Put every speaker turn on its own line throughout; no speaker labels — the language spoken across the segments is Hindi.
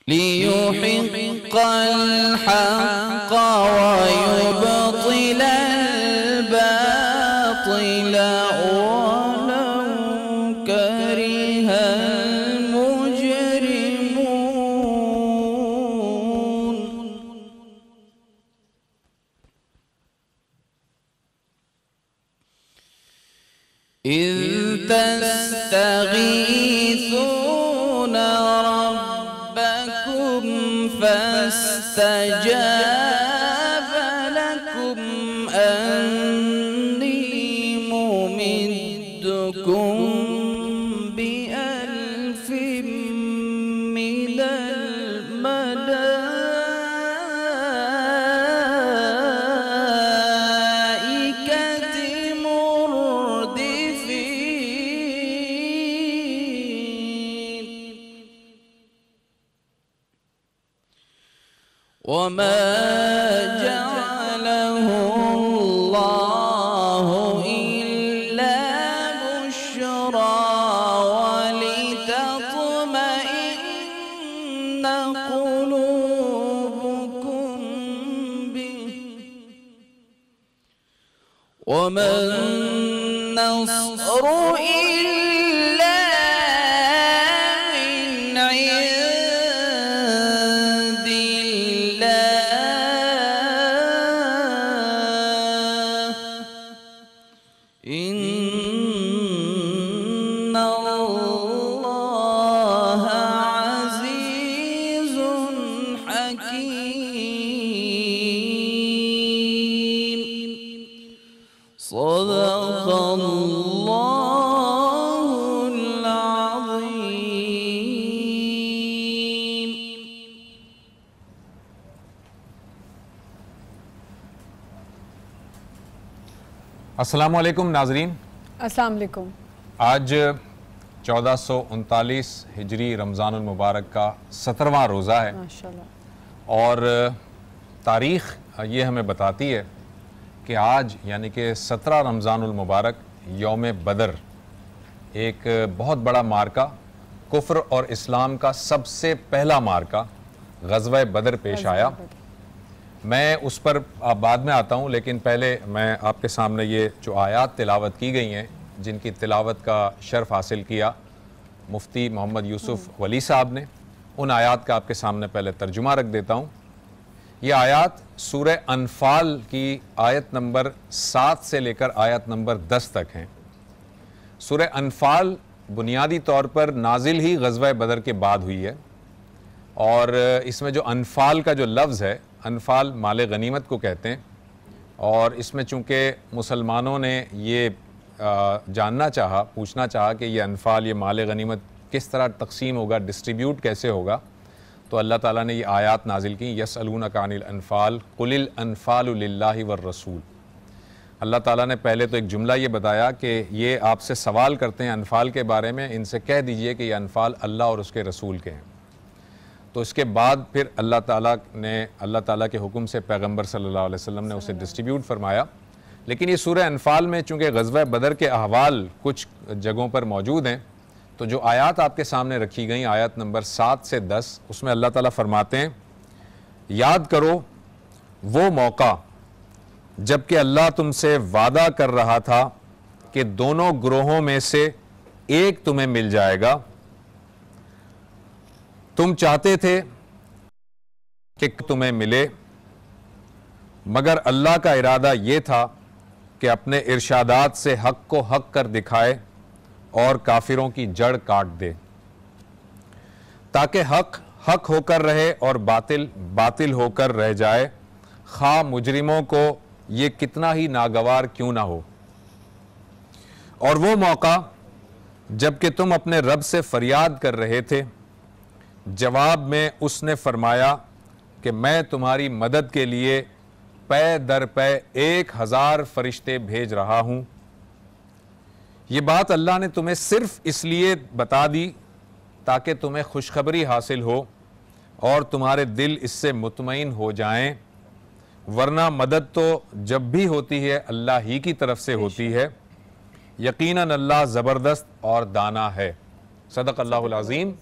लियुहिक़्क़ल हक़्क़ वयुब्तिलल बातिल वलौ करिहल मुजरिमून। इज़ तस्तगीसून रब्बकुम फस्तजाब लकुम अन्नी मुमिद्दुकुम बिअल्फिम मिनल मलाइकति मुर्दिफीन। वमा जअलहु अल्लाहु इल्ला बुश्रा वलितत्मइन्न क़ुलूबुकुम बिहि वमन नस्रु इल्ला मिन इन्नल्लाह अज़ीज़ुन हकीम। सदक़ल्लाहुल अज़ीम।
अस्सलामु अलैकुम नाज़रीन।
अस्सलाम वालेकुम।
आज 1439 हिजरी रमज़ानुल मुबारक का 17वां रोज़ा है
माशाल्लाह।
और तारीख़ ये हमें बताती है कि आज यानी कि 17 रमज़ानुल मुबारक यौम बदर एक बहुत बड़ा मार्का, कुफ्र और इस्लाम का सबसे पहला मार्का ग़ज़वा बदर पेश आया। मैं उस पर बाद में आता हूँ, लेकिन पहले मैं आपके सामने ये जो आयात तिलावत की गई हैं, जिनकी तिलावत का शर्फ हासिल किया मुफ्ती मोहम्मद यूसुफ वली साहब ने, उन आयात का आपके सामने पहले तर्जुमा रख देता हूँ। ये आयात सूरह अनफाल की आयत नंबर 7 से लेकर आयत नंबर 10 तक हैं। सूरह अनफाल बुनियादी तौर पर नाजिल ही ग़ज़वा बदर के बाद हुई है और इसमें जो अनफाल का जो लफ्ज़ है, अनफाल माल गनीमत को कहते हैं, और इसमें चूँकि मुसलमानों ने ये जानना चाहा, पूछना चाहा कि ये अनफाल, ये माल गनीमत किस तरह तकसीम होगा, डिस्ट्रीब्यूट कैसे होगा, तो अल्लाह ताला ने ये आयात नाजिल की। यसअलूनका अनिल अनफाल कुलिल अनफालु लिल्लाहि वर रसूल। अल्लाह ताला ने पहले तो एक जुमला ये बताया कि ये आपसे सवाल करते हैं अनफाल के बारे में, इनसे कह दीजिए कि ये अनफाल अल्लाह और उसके रसूल के हैं। तो इसके बाद फिर अल्लाह ताला के हुक्म से पैगम्बर सल्लल्लाहु अलैहि वसल्लम ने उसे डिस्ट्रीब्यूट फरमाया। लेकिन ये सूरह अनफाल में चूँकि ग़ज़वा बदर के अहवाल कुछ जगहों पर मौजूद हैं, तो जो आयत आपके सामने रखी गई, आयत नंबर 7 से 10, उसमें अल्लाह ताला फरमाते हैं, याद करो वो मौका जबकि अल्लाह तुमसे वादा कर रहा था कि दोनों ग्रोहों में से एक तुम्हें मिल जाएगा। तुम चाहते थे कि तुम्हें मिले, मगर अल्लाह का इरादा यह था कि अपने इरशादात से हक को हक कर दिखाए और काफिरों की जड़ काट दे, ताकि हक हक होकर रहे और बातिल बातिल होकर रह जाए, खा मुजरिमों को ये कितना ही नागवार क्यों ना हो। और वो मौका जबकि तुम अपने रब से फरियाद कर रहे थे, जवाब में उसने फरमाया कि मैं तुम्हारी मदद के लिए पै दर पै 1000 फरिश्ते भेज रहा हूं। ये बात अल्लाह ने तुम्हें सिर्फ इसलिए बता दी ताकि तुम्हें खुशखबरी हासिल हो और तुम्हारे दिल इससे मुतमईन हो जाएं, वरना मदद तो जब भी होती है अल्लाह ही की तरफ से होती है। यकीनन अल्लाह ज़बरदस्त और दाना है। सदक़ल्लाहुल अज़ीम।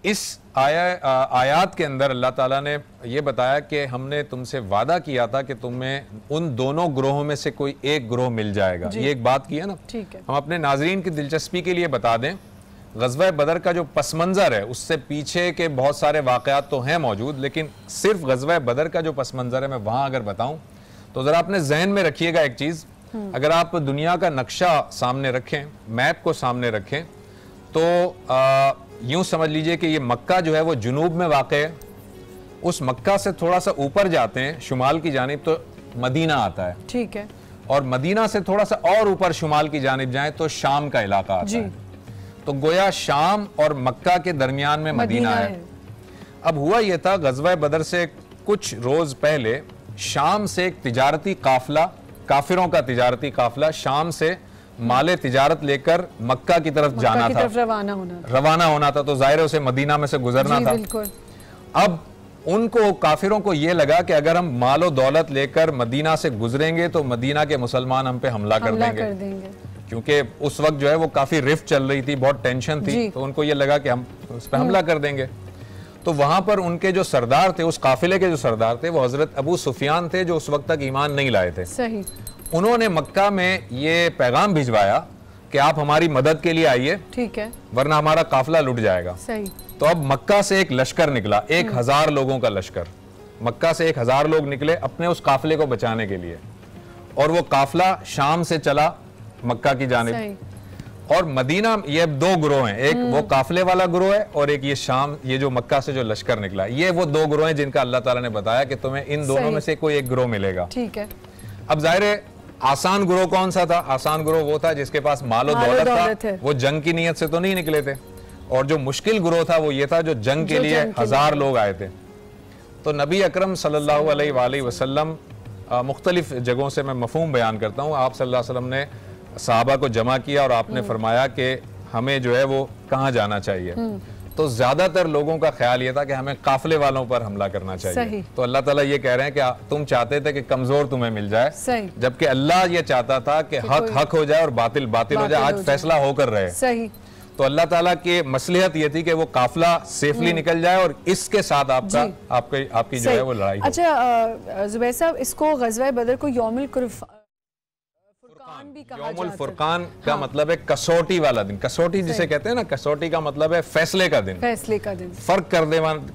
इस आयात के अंदर अल्लाह ताला ने ये बताया कि हमने तुमसे वादा किया था कि तुम्हें उन दोनों ग्रोहों में से कोई एक ग्रोह मिल जाएगा। ये एक बात की है ना।
ठीक है।
हम अपने नाजरीन की दिलचस्पी के लिए बता दें, ग़ज़वा बदर का जो पस मंज़र है उससे पीछे के बहुत सारे वाक़यात तो हैं मौजूद, लेकिन सिर्फ ग़ज़वा बदर का जो पस मंज़र है मैं वहाँ अगर बताऊँ तो ज़रा अपने जहन में रखिएगा एक चीज़। अगर आप दुनिया का नक्शा सामने रखें, मैप को सामने रखें, तो यूं समझ लीजिए कि ये मक्का जो है वो जुनूब में वाक़ है। उस मक्का से थोड़ा सा ऊपर जाते हैं शुमाल की जानिब तो मदीना आता है।
ठीक है।
और मदीना से थोड़ा सा और ऊपर शुमाल की जानिब जाएं तो शाम का इलाका आता है। तो गोया शाम और मक्का के दरमियान में मदीना है। अब हुआ यह था, ग़ज़वा बदर से कुछ रोज पहले शाम से एक तिजारती काफिला, काफिरों का तिजारती काफिला शाम से माले तिजारत लेकर मक्का की तरफ जाना था, रवाना होना था। तो जाहिर है उसे मदीना में से गुजरना था। अब उनको काफिरों को यह लगा कि अगर हम मालो दौलत लेकर मदीना से गुजरेंगे तो मदीना के मुसलमान हम पे हमला कर देंगे। क्योंकि उस वक्त जो है वो काफी रिफ्ट चल रही थी, बहुत टेंशन थी, तो उनको ये लगा कि हम उस पर हमला कर देंगे। तो वहां पर उनके जो सरदार थे, उस काफिले के जो सरदार थे, वो हजरत अबू सुफियान थे, जो उस वक्त तक ईमान नहीं लाए थे।
सही।
उन्होंने मक्का में ये पैगाम भिजवाया कि आप हमारी मदद के लिए आइए,
ठीक है,
वरना हमारा काफिला लुट जाएगा।
सही।
तो अब मक्का से एक लश्कर निकला, 1000 लोगों का लश्कर। मक्का से 1000 लोग निकले अपने उस काफिले को बचाने के लिए, और वो काफिला शाम से चला मक्का की जानिब। और मदीना, ये अब दो ग्रोह हैं, एक वो काफिले वाला ग्रोह है और एक ये शाम, ये जो मक्का से जो लश्कर निकला, ये वो दो ग्रोह हैं जिनका अल्लाह ताला ने बताया कि तुम्हें इन दोनों में से कोई एक ग्रोह मिलेगा।
ठीक है।
अब जाहिर है आसान ग्रोह कौन सा था? आसान ग्रोह वो था जिसके पास मालो दौलत था, वो जंग की नीयत से तो नहीं निकले थे। और जो मुश्किल ग्रोह था वो ये था जो जंग के लिए 1000 लोग आए थे। तो नबी अकरम सल्लल्लाहु अलैहि वसल्लम, मुख्तलिफ जगहों से मैं मफहूम बयान करता हूँ, आप सल्लल्लाहु अलैहि वसल्लम ने सहाबा को जमा किया और आपने फरमाया कि हमें जो है वो कहाँ जाना चाहिए। तो ज्यादातर लोगों का ख्याल ये था कि हमें काफिले वालों पर हमला करना चाहिए। तो अल्लाह ताला ये कह रहे हैं कि तुम चाहते थे कि कमजोर तुम्हें मिल जाए, जबकि अल्लाह ये चाहता था कि हक हक हो जाए और बातिल बातिल हो जाए। आज फैसला होकर रहे।
सही।
तो अल्लाह ताला की मसलिहत ये थी कि वो काफिला सेफली निकल जाए और इसके साथ आपकी जो है वो लड़ाई।
अच्छा जुबैर साहब, इसको ग़ज़वा बदर को यौमुल
यौमुल फुरकान का मतलब है कसौटी वाला दिन। कसौटी जिसे कहते हैं ना, कसौटी का मतलब है फैसले का दिन,
फैसले का दिन,
फर्क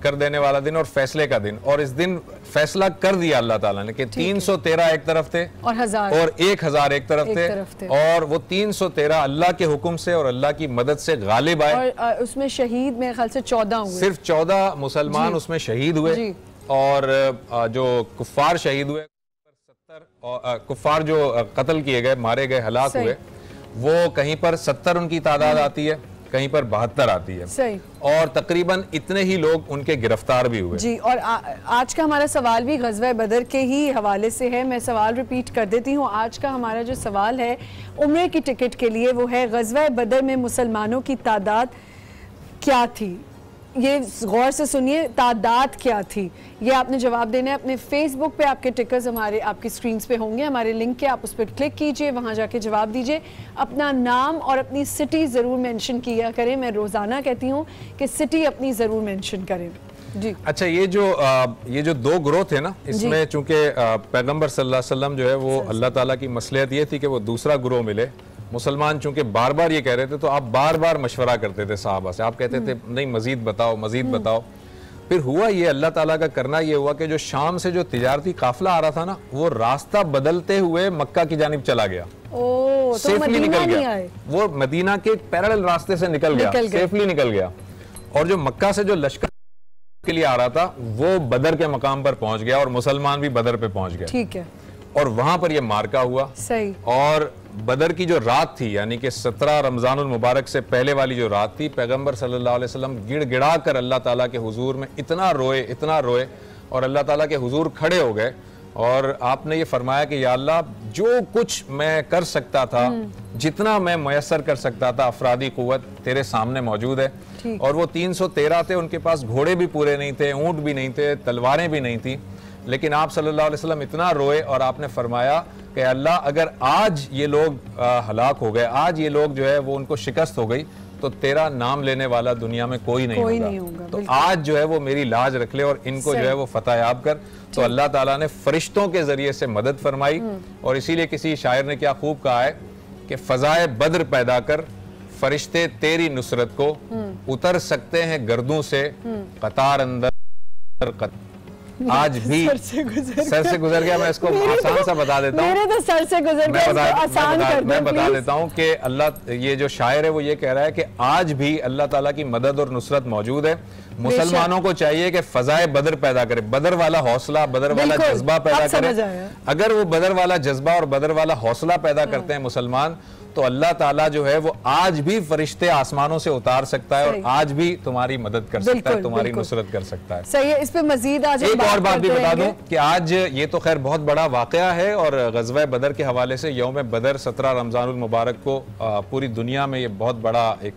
कर देने वाला दिन और फैसले का दिन। और इस दिन फैसला कर दिया अल्लाह ताला ने कि 313 एक तरफ थे और 1000 एक तरफ थे। और वो 313 अल्लाह के हुक्म से और अल्लाह की मदद से गालिब आए। और
उसमें शहीद मेरे ख्याल से 14 हुए,
सिर्फ 14 मुसलमान उसमें शहीद हुए। और जो कुफ्फार शहीद हुए, कुफ्फार जो कत्ल किए गए, मारे गए, हलाक हुए, वो कहीं पर 70 उनकी तादाद आती है, कहीं पर 72 आती है।
सही।
और तकरीबन इतने ही लोग उनके गिरफ्तार भी हुए।
जी। और आज का हमारा सवाल भी ग़ज़वा बदर के ही हवाले से है। मैं सवाल रिपीट कर देती हूँ। आज का हमारा जो सवाल है उम्रे की टिकट के लिए, वो है ग़ज़वा बदर में मुसलमानों की तादाद क्या थी? ये गौर से सुनिए, तादाद क्या थी, ये आपने जवाब देना है। अपने फेसबुक पे आपके टिकर्स आपकी स्क्रीन पे होंगे, हमारे लिंक के, आप उस पर क्लिक कीजिए, वहाँ जाके जवाब दीजिए। अपना नाम और अपनी सिटी ज़रूर मेंशन किया करें। मैं रोज़ाना कहती हूँ कि सिटी अपनी ज़रूर मेंशन करें। जी।
अच्छा, ये जो दो ग्रोह थे ना, इसमें चूंकि पैगम्बर सल्लल्लाहु अलैहि वसल्लम जो है वो अल्लाह ताला की मसलियत ये थी कि वो दूसरा ग्रोह मिले। मुसलमान चूंकि बार बार ये कह रहे थे, तो आप बार बार मशवरा करते थे साहबा से, आप कहते थे नहीं मजीद बताओ, मजीद बताओ। फिर हुआ ये, अल्लाह ताला का करना ये हुआ कि जो शाम से जो तिजारती काफिला आ रहा था ना, वो रास्ता बदलते हुए मक्का की जानिब चला गया। सेफली निकल गया, वो मदीना के पैरेलल रास्ते से निकल गया, सेफली निकल गया। और जो मक्का से जो लश्कर के लिए आ रहा था वो बदर के मकाम पर पहुंच गया और मुसलमान भी बदर पे पहुंच गए।
ठीक है।
और वहां पर यह मार्का हुआ।
सही।
और बदर की जो रात थी, यानी कि 17 रमजानुल मुबारक से पहले वाली जो रात थी, पैगंबर सल्लल्लाहु अलैहि वसल्लम गिड़गिड़ा कर अल्लाह ताला के हुजूर में इतना रोए और अल्लाह ताला के हुजूर खड़े हो गए। और आपने ये फरमाया कि या अल्लाह, जो कुछ मैं कर सकता था, जितना मैं मयसर कर सकता था, अफरादी कुव्वत तेरे सामने मौजूद है। और वो 313 थे, उनके पास घोड़े भी पूरे नहीं थे, ऊंट भी नहीं थे, तलवारें भी नहीं थी, लेकिन आप सल्लल्लाहु अलैहि वसल्लम इतना रोए और आपने फरमाया कि अल्लाह, अगर आज ये लोग हलाक हो गए, आज ये लोग जो है वो उनको शिकस्त हो गई, तो तेरा नाम लेने वाला दुनिया में कोई नहीं होगा। तो आज जो है वो मेरी लाज रख ले और इनको जो है वो फतह याब कर। तो अल्लाह ताला ने फरिश्तों के जरिए से मदद फरमाई और इसीलिए किसी शायर ने क्या खूब कहा है कि फजाए बद्र पैदा कर, फरिश्ते तेरी नुसरत को उतर सकते हैं गर्दों से, कतार अंदर आज भी सर से गुजर गया। मैं इसको आसान सा बता देता हूँ,
मेरे तो सर से गुजर गया,
मैं बता देता हूँ कि अल्लाह, ये जो शायर है वो ये कह रहा है कि आज भी अल्लाह ताला की मदद और नुसरत मौजूद है। मुसलमानों को चाहिए कि फजाए बदर पैदा करे, बदर वाला हौसला, बदर वाला जज्बा पैदा करे। अगर वो बदर वाला जज्बा और बदर वाला हौसला पैदा करते हैं मुसलमान, तो अल्लाह ताला जो है वो आज भी फरिश्ते आसमानों से उतार सकता है और आज भी तुम्हारी मदद कर सकता है, तुम्हारी नुसरत कर सकता है।
सही है। इस पे मजीद आज
एक और बात भी बता दूं कि आज ये तो खैर बहुत बड़ा वाकया है और गज़वा बदर के हवाले से यौम बदर 17 रमज़ानुल मुबारक को पूरी दुनिया में ये बहुत बड़ा एक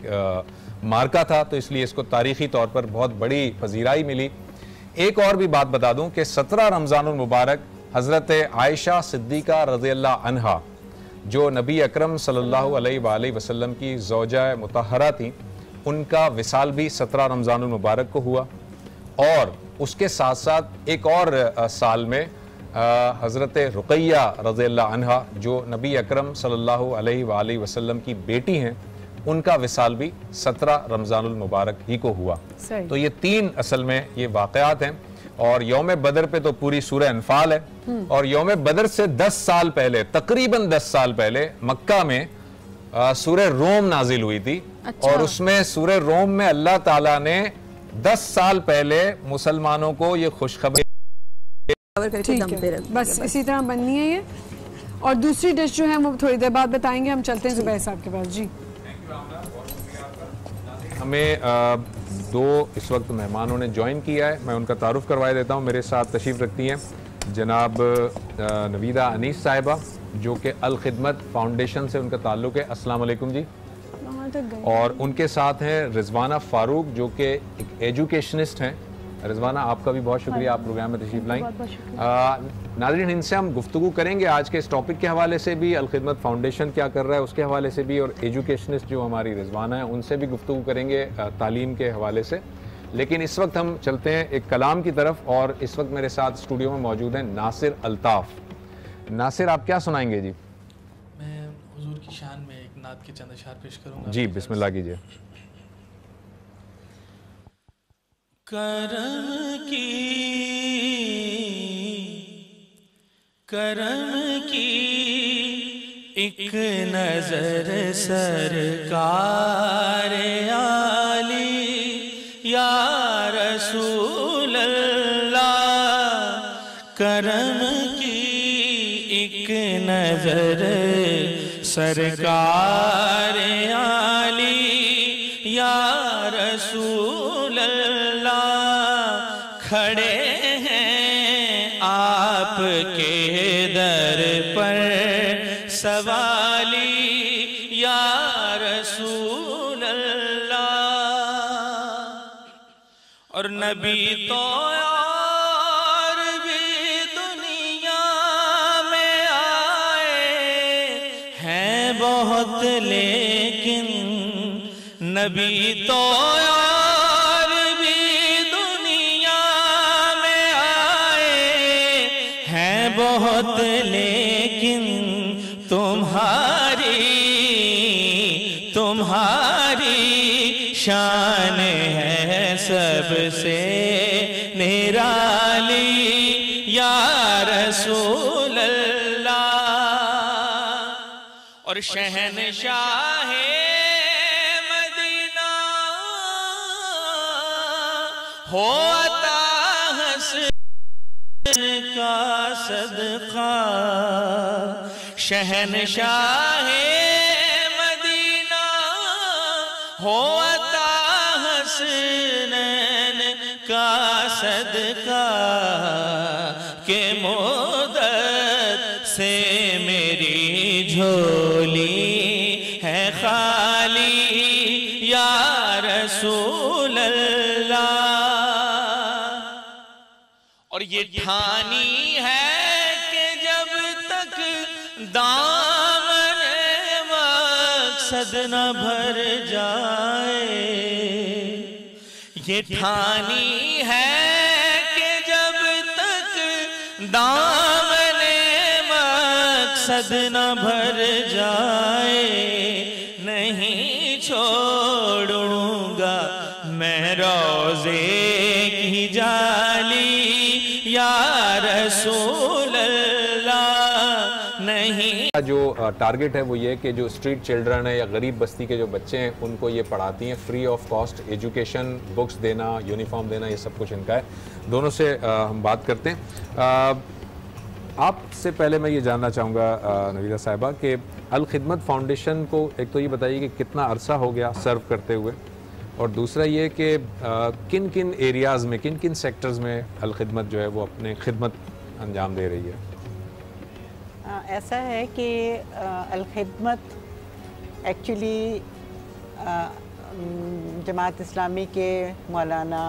मार्का था, तो इसलिए इसको तारीखी तौर पर बहुत बड़ी पजीराई मिली। एक और भी बात बता दूं कि 17 रमज़ानुल मुबारक हज़रत आयशा सिद्दीक़ा रज़ियल्लाहु अन्हा जो नबी अकरम सल्लल्लाहु अलैहि वसल्लम की ज़ौजा मुतहरा थी, उनका विसाल भी 17 रमज़ानुल मुबारक को हुआ। और उसके साथ साथ एक और साल में हज़रत रुक़ैया रज़ियल्लाहु अन्हा जो नबी अकरम सल्लल्लाहु अलैहि वसल्लम की बेटी हैं, उनका विसाल भी 17 रमज़ानुल मुबारक ही को हुआ। तो ये तीन असल में ये वाक़यात हैं। और यौम बदर पे तो पूरी सूरह अनफाल है और यौम बदर से 10 साल पहले, तकरीबन 10 साल पहले मक्का में सूरह रोम नाजिल हुई थी। अच्छा। और उसमें सूरह रोम में अल्लाह ताला ने 10 साल पहले मुसलमानों को ये खुशखबरी
बस इसी तरह बननी है ये। और दूसरी डिश जो है वो थोड़ी देर बाद बताएंगे। हम चलते हैं ज़ुबैर साहब के पास। जी,
हमें दो इस वक्त मेहमानों ने ज्वाइन किया है, मैं उनका तारुफ करवा देता हूँ। मेरे साथ तशरीफ़ रखती हैं जनाब नवीदा अनीस साहिबा जो कि अल खिदमत फाउंडेशन से उनका ताल्लुक़ है। अस्सलाम वालेकुम जी। और उनके साथ हैं रिजवाना फ़ारूक जो कि एक एजुकेशनिस्ट हैं। रिजवाना, आपका भी बहुत शुक्रिया, आप प्रोग्राम में तशरीफ़ लाई। नाज़रीन, इनसे हम गुफ्तगू करेंगे आज के इस टॉपिक के हवाले से भी, अल खिदमत फाउंडेशन क्या कर रहा है उसके हवाले से भी, और एजुकेशनिस्ट जो हमारी रिजवाना है उनसे भी गुफ्तगू करेंगे तालीम के हवाले से। लेकिन इस वक्त हम चलते हैं एक कलाम की तरफ और इस वक्त मेरे साथ स्टूडियो में मौजूद हैं नासिर अल्ताफ़। नासिर, आप क्या सुनाएंगे जी?
मैं हुजूर की शान में एक नात के चंद अशआर पेश करूंगा।
जी, बिस्मिल्लाह कीजिए।
करम की एक नजर सरकार आली या रसूल अल्लाह, करम की एक नजर सरकार आली या रसूल अल्लाह, खड़े हैं आपके दर पर सवाली या रसूल अल्लाह। और नबी तो और भी दुनिया में आए हैं बहुत, लेकिन नबी तो और भी दुनिया में आए हैं बहुत, लेकिन तुम्हारी शान है सबसे निराली या रसूल अल्लाह। और शहनशाह मदीना हो अता हसन का सदका, शहनशाह मदीना हो अता हसन का सदका, के मोदत से मेरी झोली है खाली या रसूल अल्लाह। और ये ठानी है कि जब तक दामन
मकसद न भर जाए। ये ठानी है कि जब तक दामने मकसद न भर जाए, नहीं छोड़ूंगा मैं रोज़े की जाली या रसूल अल्लाह। नहीं
जो टारगेट है वो ये है कि जो स्ट्रीट चिल्ड्रन है या गरीब बस्ती के जो बच्चे हैं उनको ये पढ़ाती हैं, free of cost education, books देना, यूनिफॉर्म देना, ये सब कुछ इनका है। दोनों से हम बात करते हैं। आपसे पहले मैं ये जानना चाहूँगा नवीदा साहिबा कि अल खिदमत फाउंडेशन को एक तो ये बताइए कि कितना अरसा हो गया सर्व करते हुए, और दूसरा ये कि किन किन एरियाज़ में, किन किन सेक्टर्स में अल खिदमत जो है वो अपने खिदमत अंजाम दे रही है।
ऐसा है कि अल खिदमत एक्चुअली जमात इस्लामी के मौलाना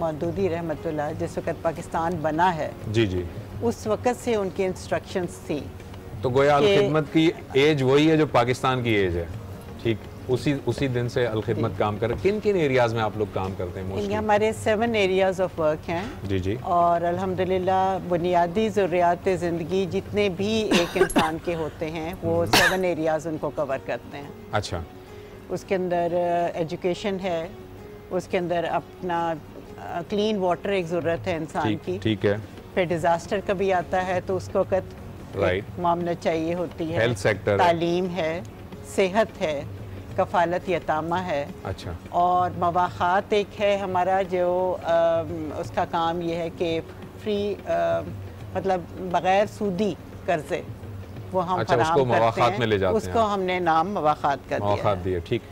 मौदूदी रहमतुल्लाह जिस वक़्त पाकिस्तान बना है,
जी जी,
उस वक़्त से उनकी इंस्ट्रक्शंस थी।
तो गोया अल खिदमत की एज वही है जो पाकिस्तान की एज है, ठीक, उसी दिन से अल खिदमत काम कर। किन किन एरियाज़ में आप लोग काम करते हैं मोस्टली?
हमारे 7 एरियाज़ ऑफ वर्क हैं।
जी जी।
और अल्हम्दुलिल्लाह बुनियादी ज़रूरियात ज़िंदगी जितने भी एक इंसान के होते हैं वो 7 एरियाज़ उनको कवर करते हैं।
अच्छा।
उसके अंदर एजुकेशन है, उसके अंदर अपना क्लीन वाटर एक ज़रूरत है इंसान की,
ठीक है।
फिर डिज़ास्टर कभी आता है तो उसको वक़्त मामला चाहिए होती है।
हेल्थ सेक्टर,
तालीम है, सेहत है, कफ़ालत यतामा है।
अच्छा।
और मवाख़ात एक है हमारा जो उसका काम ये है कि फ्री मतलब बग़ैर सूदी कर्ज़े वो हम फराहम करते हैं।
मवाख़ात में ले जाते हैं।
उसको हमने नाम मवाख़ात कर दिया। ठीक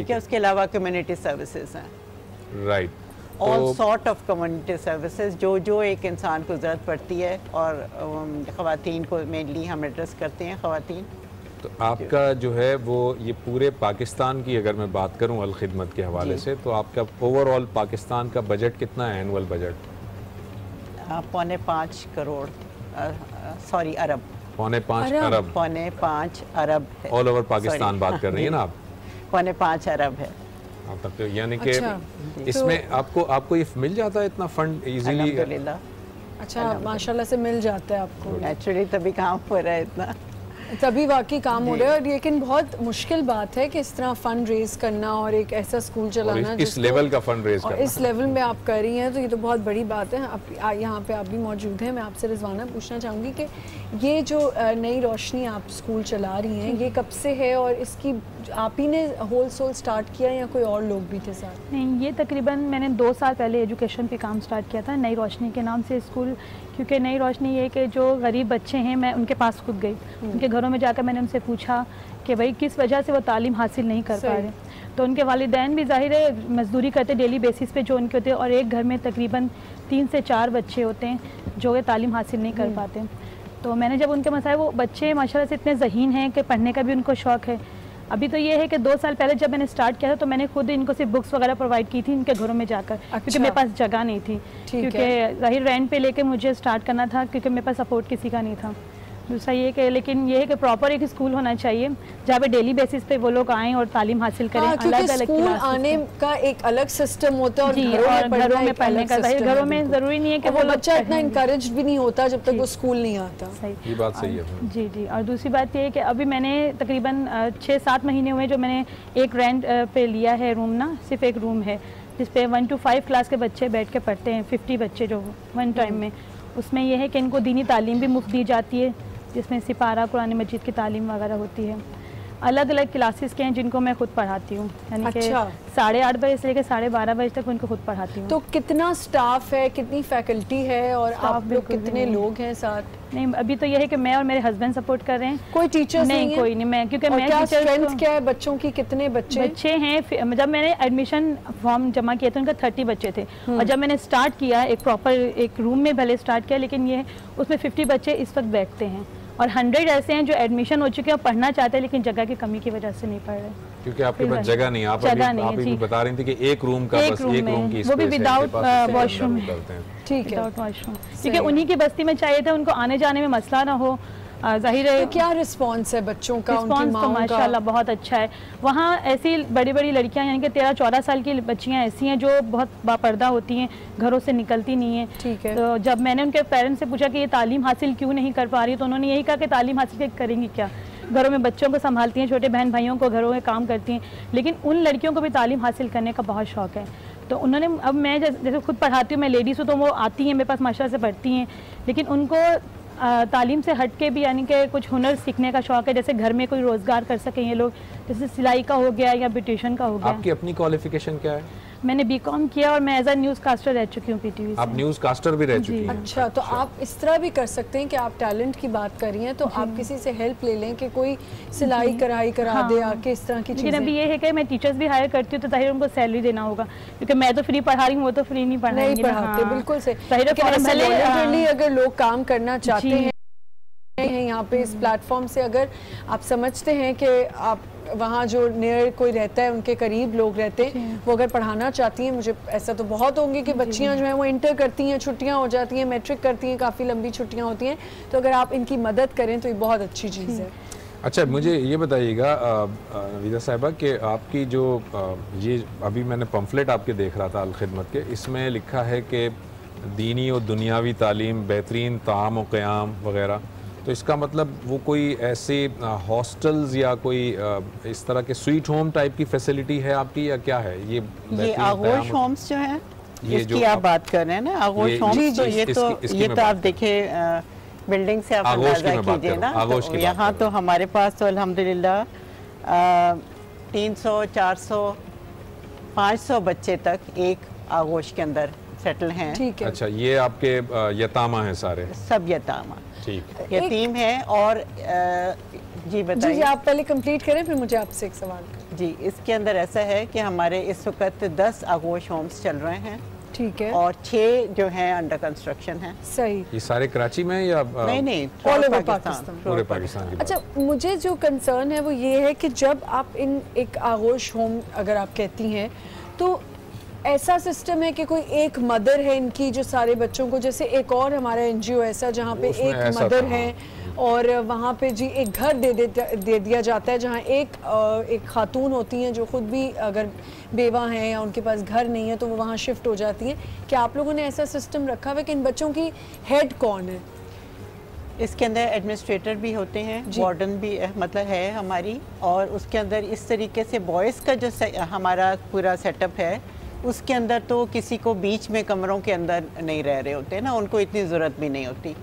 है। उसके अलावा कम्युनिटी सर्विसेज हैं।
Right.
All sort of community services जो एक इंसान को ज़रूरत पड़ती है, और ख़वातीन को मेनली हम एड्रेस करते हैं, ख़वातीन।
तो आपका जो है वो ये पूरे पाकिस्तान की अगर मैं बात करूं अल खिदमत के हवाले से, तो आपका ओवरऑल पाकिस्तान का बजट कितना है, एनुअल बजट?
5.25 करोड़, सॉरी अरब।
5.25 अरब।
5.25 अरब है।
ऑल ओवर पाकिस्तान बात कर रही है ना आप?
5.25 अरब है।
तब तो यानी कि इसमें आपको ये मिल जाता है इतना फंड इजीली?
अच्छा, माशाल्लाह से मिल जाता है आपको।
नेचुरली तभी काम हो रहा है इतना,
तभी वाकई काम हो रहा है। और लेकिन बहुत मुश्किल बात है कि इस तरह फंड रेज करना और एक ऐसा स्कूल चलाना
इस लेवल का फंड रेज करना,
इस लेवल में आप कर रही हैं, तो ये तो बहुत बड़ी बात है। आप यहाँ पे आप भी मौजूद हैं। मैं आपसे रिजवाना पूछना चाहूँगी कि ये जो नई रोशनी आप स्कूल चला रही हैं, ये कब से है और इसकी आप ही ने होल सोल स्टार्ट किया या कोई और लोग भी थे साथ?
नहीं, ये तकरीबन मैंने 2 साल पहले एजुकेशन पे काम स्टार्ट किया था, नई रोशनी के नाम से स्कूल। क्योंकि नई रोशनी ये कि जो गरीब बच्चे हैं, मैं उनके पास खुद गई, उनके घरों में जाकर मैंने उनसे पूछा कि भाई किस वजह से वो तालीम हासिल नहीं कर पा रहे। तो उनके वालिदैन भी ज़ाहिर है मजदूरी करते डेली बेसिस पे जो उनके होते हैं, और एक घर में तकरीबन 3 से 4 बच्चे होते हैं जो ये तालीम हासिल नहीं कर पाते। तो मैंने जब उनके मसाए, वो बच्चे माशाल्लाह से इतने ज़हीन हैं कि पढ़ने का भी उनको शौक़ है। अभी तो ये है कि 2 साल पहले जब मैंने स्टार्ट किया था तो मैंने खुद इनको सिर्फ बुक्स वगैरह प्रोवाइड की थी इनके घरों में जाकर। अच्छा। क्योंकि मेरे पास जगह नहीं थी, क्योंकि ज़ाहिर रेंट पे लेके मुझे स्टार्ट करना था, क्योंकि मेरे पास सपोर्ट किसी का नहीं था। दूसरा ये कि लेकिन ये है कि प्रॉपर एक स्कूल होना चाहिए जहाँ पे डेली बेसिस पे वो लोग आएँ और तालीम हासिल करें।
अलग-अलग स्कूल आने का एक अलग सिस्टम होता है और घरों में पढ़ने का।
घरों में ज़रूरी नहीं है कि वो
बच्चा इतना इनकरेज भी नहीं होता जब तक वो स्कूल नहीं आता।
सही,
ये बात सही है।
जी जी। और दूसरी बात ये है कि अभी मैंने तकरीबन 6-7 महीने हुए जो मैंने एक रेंट पे लिया है रूम ना, सिर्फ एक रूम है जिस पे 1 to 5 क्लास के बच्चे बैठ के पढ़ते हैं, 50 बच्चे जो 1 टाइम में। उसमें यह है कि इनको दीनी तालीम भी मुफ्त दी जाती है, जिसमें सिपारा, कुरान मजीद की तालीम वगैरह होती है। अलग अलग क्लासेस के हैं जिनको मैं खुद पढ़ाती हूँ, यानी कि 8:30 बजे से लेकर 12:30 बजे तक उनको खुद पढ़ाती हूँ।
तो कितना स्टाफ है, कितनी फैकल्टी है और आप लोग कितने लोग हैं साथ?
नहीं, अभी तो यह है कि मैं और मेरे हस्बैंड सपोर्ट कर रहे हैं।
कोई टीचर्स नहीं है?
कोई नहीं, मैं क्योंकि मैं
क्या स्ट्रेंथ क्या है बच्चों की? कितने बच्चे
हैं? जब मैंने एडमिशन फॉर्म जमा किया था उनका 30 बच्चे थे, और जब मैंने स्टार्ट किया एक प्रॉपर एक रूम में भले स्टार्ट किया, लेकिन ये उसमें 50 बच्चे इस वक्त बैठते हैं, और 100 ऐसे हैं जो एडमिशन हो चुके हैं और पढ़ना चाहते हैं लेकिन जगह की कमी की वजह से नहीं पढ़ रहे,
क्योंकि आपके पास जगह नहीं है। आप अभी बता रही थी कि एक रूम का बस एक रूम की
वो भी विदाउट वॉशरूम,
ठीक है,
विदाउट वॉशरूम, क्योंकि उन्हीं की बस्ती में चाहिए था, उनको आने जाने में मसला ना हो। जाहिर है
तो क्या रिस्पॉन्स है बच्चों का, उनकी
रिस्पॉन्स तो
माँओं का?
माशाल्लाह बहुत अच्छा है। वहाँ ऐसी बड़ी बड़ी लड़कियाँ यानी कि 13-14 साल की बच्चियाँ ऐसी हैं जो बहुत बापर्दा होती हैं, घरों से निकलती नहीं हैं।
ठीक है।
तो जब मैंने उनके पेरेंट्स से पूछा कि ये तालीम हासिल क्यों नहीं कर पा रही, तो उन्होंने यही कहा कि तालीम हासिल करेंगी क्या, घरों में बच्चों को संभालती हैं, छोटे बहन भाइयों को घरों में काम करती हैं, लेकिन उन लड़कियों को भी तालीम हासिल करने का बहुत शौक़ है। तो उन्होंने, अब मैं जैसे खुद पढ़ाती हूँ, मैं लेडीज़ हूँ, तो वो आती हैं मेरे पास माशाल्लाह से पढ़ती हैं, लेकिन उनको तालीम से हट के भी यानी कि कुछ हुनर सीखने का शौक़ है, जैसे घर में कोई रोज़गार कर सकें ये लोग, जैसे सिलाई का हो गया या ब्यूटिशियन का हो गया।
आपकी अपनी क्वालिफिकेशन क्या है?
मैंने बीकॉम किया और मैं एज अ न्यूज़ कास्टर रह चुकी हूँ पीटीवी से।
आप न्यूज़ कास्टर भी रह चुकी हैं?
अच्छा, तो आप इस तरह भी कर सकते हैं कि आप टैलेंट की बात कर रही हैं तो आप किसी से हेल्प ले लें कि कोई सिलाई कढ़ाई करा दे आके, इस तरह की
लेकिन
चीजें।
अभी ये है कि मैं टीचर्स भी हायर करती हूँ तो जाहिर उनको सैलरी देना होगा, क्योंकि मैं तो फ्री पढ़ा रही हूँ, वो तो फ्री नहीं पढ़ाएंगे।
नहीं पढ़ाते, बिल्कुल से।
भले
अगर लोग काम करना चाहते हैं यहाँ पे इस प्लेटफॉर्म से, अगर आप समझते हैं कि आप वहाँ जो नियर कोई रहता है, उनके करीब लोग रहते हैं, वो अगर पढ़ाना चाहती हैं, मुझे ऐसा तो बहुत होंगे कि बच्चियाँ जो हैं वो इंटर करती हैं, छुट्टियाँ हो जाती हैं, मैट्रिक करती हैं, काफ़ी लंबी छुट्टियाँ होती हैं, तो अगर आप इनकी मदद करें तो ये बहुत अच्छी चीज़ है।
अच्छा, मुझे ये बताइएगा नवीदा साहिबा कि आपकी जो ये अभी मैंने पम्फलेट आपके देख रहा था अल-खिदमत के, इसमें लिखा है कि दीनी और दुनियावी तालीम, बेहतरीन ताम और क़याम वगैरह, तो इसका मतलब वो कोई ऐसे हॉस्टल्स या कोई इस तरह के स्वीट होम टाइप की फैसिलिटी है आपकी या क्या है?
ये आगोश होम्स जो हैं, इसकी आप बात कर रहे हैं ना, आगोश होम्स, तो ये तो आप देखें बिल्डिंग से आप अंदाजा कीजिए ना, तो यहाँ तो हमारे पास तो अल्हम्दुलिल्लाह 300, 400, 500 बच्चे तक एक आगोश के अंदर सेटल हैं।
ठीक है।
अच्छा, ये आपके यतामा हैं सारे?
सब यतामा,
ठीक,
यतीम है। और जी बताइए।
जी, आप पहले कंप्लीट करें फिर मुझे आपसे एक सवाल करें।
जी, इसके अंदर ऐसा है कि हमारे इस वक्त 10 आगोश होम्स चल रहे हैं।
ठीक है।
और 6 जो हैं अंडर कंस्ट्रक्शन हैं।
सही।
ये सारे कराची में या
नहीं
ऑल ओवर पाकिस्तान,
पूरे पाकिस्तान की?
अच्छा, मुझे जो कंसर्न है वो ये है कि जब आप इन एक आगोश होम अगर आप कहती हैं, तो ऐसा सिस्टम है कि कोई एक मदर है इनकी जो सारे बच्चों को, जैसे एक और हमारा एनजीओ ऐसा जहाँ पे एक मदर है और वहाँ पे जी एक घर दे दिया जाता है जहाँ एक खातून होती हैं जो खुद भी अगर बेवा हैं या उनके पास घर नहीं है तो वो वहाँ शिफ्ट हो जाती हैं। क्या आप लोगों ने ऐसा सिस्टम रखा हुआ है कि इन बच्चों की हेड कौन है?
इसके अंदर एडमिनिस्ट्रेटर भी होते हैं, वार्डन भी मतलब है हमारी, और उसके अंदर इस तरीके से बॉयज़ का जो हमारा पूरा सेटअप है उसके अंदर तो किसी को बीच में कमरों के अंदर नहीं रह रहे होते ना, उनको इतनी ज़रूरत भी नहीं होती।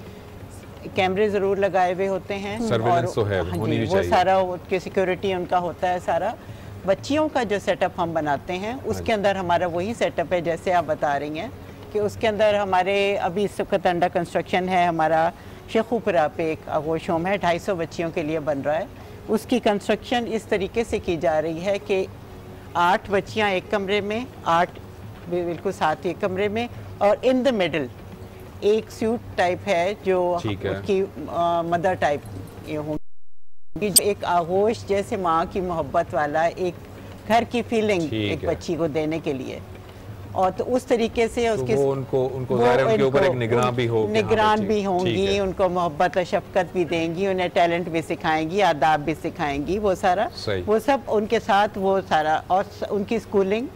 कैमरे ज़रूर लगाए हुए होते हैं और
तो है,
हाँ जी, वो सारा उसकी सिक्योरिटी उनका होता है सारा। बच्चियों का जो सेटअप हम बनाते हैं उसके अंदर हमारा वही सेटअप है जैसे आप बता रही हैं कि उसके अंदर हमारे अभी इस वक्त अंडर कंस्ट्रक्शन है हमारा शेखुपुरा पे एक आगोश होम है, 250 बच्चियों के लिए बन रहा है। उसकी कंस्ट्रक्शन इस तरीके से की जा रही है कि 8 बच्चियां एक कमरे में, 8 बिल्कुल साथ ही एक कमरे में, और इन द मिडल एक सूट टाइप है जो उसकी मदर टाइप होगी, एक आगोश जैसे माँ की मोहब्बत वाला एक घर की फीलिंग एक बच्ची को देने के लिए। और तो उस तरीके से उसके
तो उनको उनके ऊपर एक निगरान भी
होंगी, उनको मोहब्बत और शफकत भी देंगी, उन्हें टैलेंट भी सिखाएंगी, आदाब भी सिखाएंगी, वो सारा वो सब उनके साथ वो सारा, और उनकी स्कूलिंग,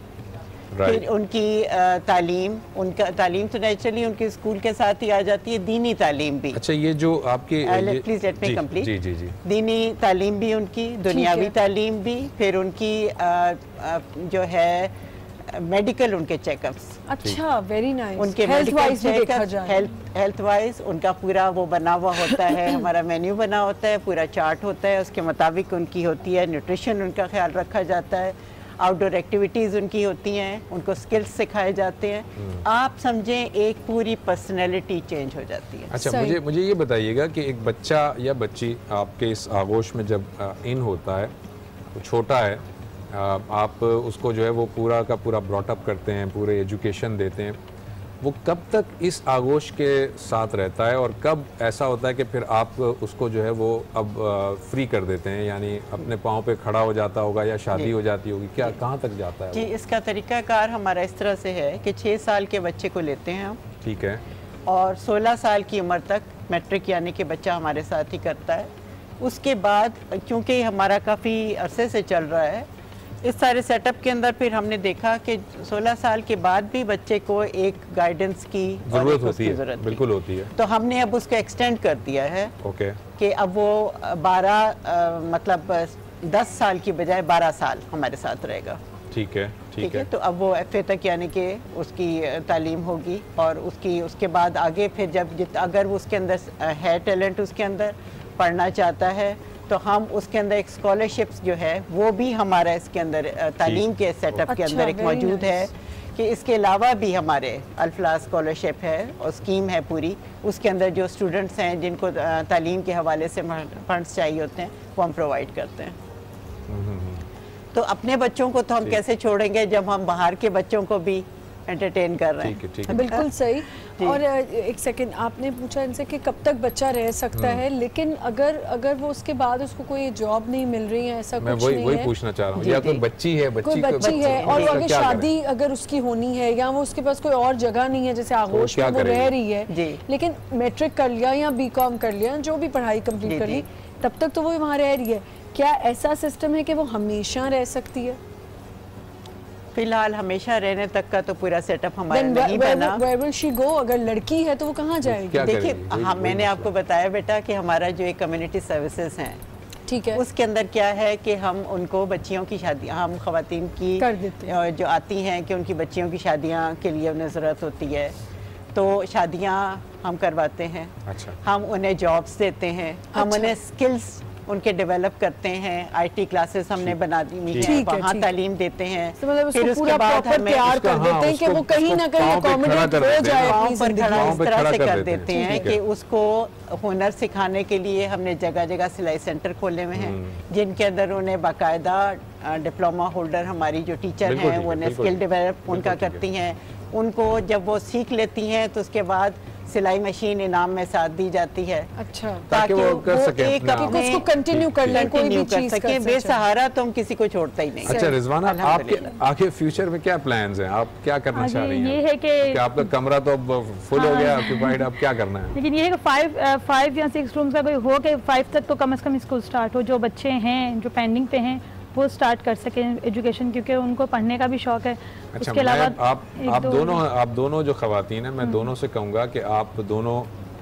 फिर उनकी तालीम, उनका तालीम तो नेचुरली उनके स्कूल के साथ ही आ जाती है, दीनी तालीम भी।
अच्छा, ये जो आपकी
प्लीज लेट मी कंप्लीट।
जी जी जी।
दीनी तालीम भी उनकी, दुनियावी तालीम भी, फिर उनकी जो है मेडिकल उनके चेकअप्स।
अच्छा, वेरी नाइस।
उनके मेडिकल चेकअप्स, हेल्थ वाइज उनका पूरा वो बना हुआ होता है, हमारा मेन्यू बना होता है, पूरा चार्ट होता है, उसके मुताबिक उनकी होती है, न्यूट्रिशन उनका ख्याल रखा जाता है, आउटडोर एक्टिविटीज़ उनकी होती हैं, उनको स्किल्स सिखाए जाते हैं। आप समझें एक पूरी पर्सनैलिटी चेंज हो जाती है।
अच्छा, मुझे ये बताइएगा कि एक बच्चा या बच्ची आपके इस आगोश में जब इन होता है, वो छोटा है, आप उसको जो है वो पूरा का पूरा ब्रॉटअप करते हैं, पूरे एजुकेशन देते हैं, वो कब तक इस आगोश के साथ रहता है और कब ऐसा होता है कि फिर आप उसको जो है वो अब फ्री कर देते हैं, यानी अपने पाँव पे खड़ा हो जाता होगा या शादी हो जाती होगी, क्या कहाँ तक जाता है?
जी, इसका तरीकाकार हमारा इस तरह से है कि 6 साल के बच्चे को लेते हैं हम,
ठीक है,
और 16 साल की उम्र तक मैट्रिक यानी कि बच्चा हमारे साथ ही करता है। उसके बाद क्योंकि हमारा काफ़ी अरसे से चल रहा है, इस सारे सेटअप के अंदर फिर हमने देखा कि 16 साल के बाद भी बच्चे को एक गाइडेंस की
ज़रूरत होती है, बिल्कुल होती है।
तो हमने अब उसको एक्सटेंड कर दिया है
ओके
कि अब वो 10 साल की बजाय 12 साल हमारे साथ रहेगा।
ठीक है, ठीक है।
तो अब वो FA तक यानी कि उसकी तालीम होगी और उसके बाद आगे फिर अगर वो उसके अंदर है टैलेंट, उसके अंदर पढ़ना चाहता है, तो हम उसके अंदर एक स्कॉलरशिप्स जो है वो भी हमारा इसके अंदर तालीम के सेटअप के अंदर एक मौजूद है कि इसके अलावा भी हमारे अल्फला स्कॉलरशिप है और स्कीम है पूरी। उसके अंदर जो स्टूडेंट्स हैं जिनको तालीम के हवाले से फंड्स चाहिए होते हैं वो हम प्रोवाइड करते हैं। तो अपने बच्चों को तो हम कैसे छोड़ेंगे जब हम बाहर के बच्चों को भी एंटरटेन कर रहे हैं।
ठीक है।
बिल्कुल सही। और एक सेकंड, आपने पूछा इनसे कि कब तक बच्चा रह सकता है, लेकिन अगर वो उसके बाद उसको कोई जॉब नहीं मिल रही है, ऐसा कुछ नहीं है।
वही पूछना चाह रहा हूँ, या कोई बच्ची है,
कोई बच्ची है और अगर शादी अगर उसकी होनी है या वो उसके पास कोई और जगह नहीं है, जैसे आगोश में वो रह रही है, लेकिन मैट्रिक कर लिया या BCom कर लिया, जो भी पढ़ाई कंप्लीट कर ली, तब तक तो वो वहाँ रह रही है। क्या ऐसा सिस्टम है कि वो हमेशा रह सकती है?
फिलहाल हमेशा रहने तक का तो पूरा सेटअप हमारा नहीं बना।
Where will she go? अगर लड़की है तो वो कहाँ जाएगी?
देखिए, हाँ, मैंने आपको बताया बेटा कि हमारा जो एक कम्युनिटी सर्विसेज हैं,
ठीक है,
उसके अंदर क्या है कि हम उनको बच्चियों की शादी, हम खवातीन की
कर देते हैं।
जो आती हैं कि उनकी बच्चियों की शादियाँ के लिए उन्हें ज़रूरत होती है, तो शादियाँ हम करवाते हैं।
अच्छा।
हम उन्हें जॉब्स देते हैं, हम उन्हें स्किल्स उनके डेवलप करते हैं। IT क्लासेस हमने बना दी है, वहाँ तालीम देते हैं।
फिर उसके बाद हमें तैयार कर देते हैं कि वो कहीं ना कहीं अकोमोडेट हो जाए,
पाँव पर खड़ा इस तरह से कर देते हैं कि उसको हुनर सिखाने के लिए हमने जगह जगह सिलाई सेंटर खोले हुए हैं, जिनके अंदर उन्हें बाकायदा डिप्लोमा होल्डर हमारी जो टीचर हैं वो उन्हें स्किल डेवलप उनका करती हैं। उनको जब वो सीख लेती हैं तो उसके बाद सिलाई मशीन इनाम में साथ दी जाती है।
अच्छा,
ताकि वो कर सके,
उसको कंटिन्यू कर लें, कोई भी चीज कर सके।
बेसहारा तो हम किसी को छोड़ता ही नहीं।
अच्छा रिजवाना, आपके आगे फ्यूचर में क्या प्लान्स हैं? आप क्या करना चाह रही हैं?
ये है कि
आपका कमरा तो अब फुल हो गया, ऑक्यूपाइड, अब क्या करना है?
लेकिन ये है कि 5 या 6 रूम्स का कोई हो के 5 तक तो कम से कम स्कूल स्टार्ट हो, जो बच्चे हैं जो पेंडिंग पे हैं वो स्टार्ट कर सकें एजुकेशन, क्योंकि उनको पढ़ने का भी शौक है।
अच्छा,
उसके अलावा
आप दोनों जो खवातीन हैं, मैं दोनों से कहूँगा कि आप दोनों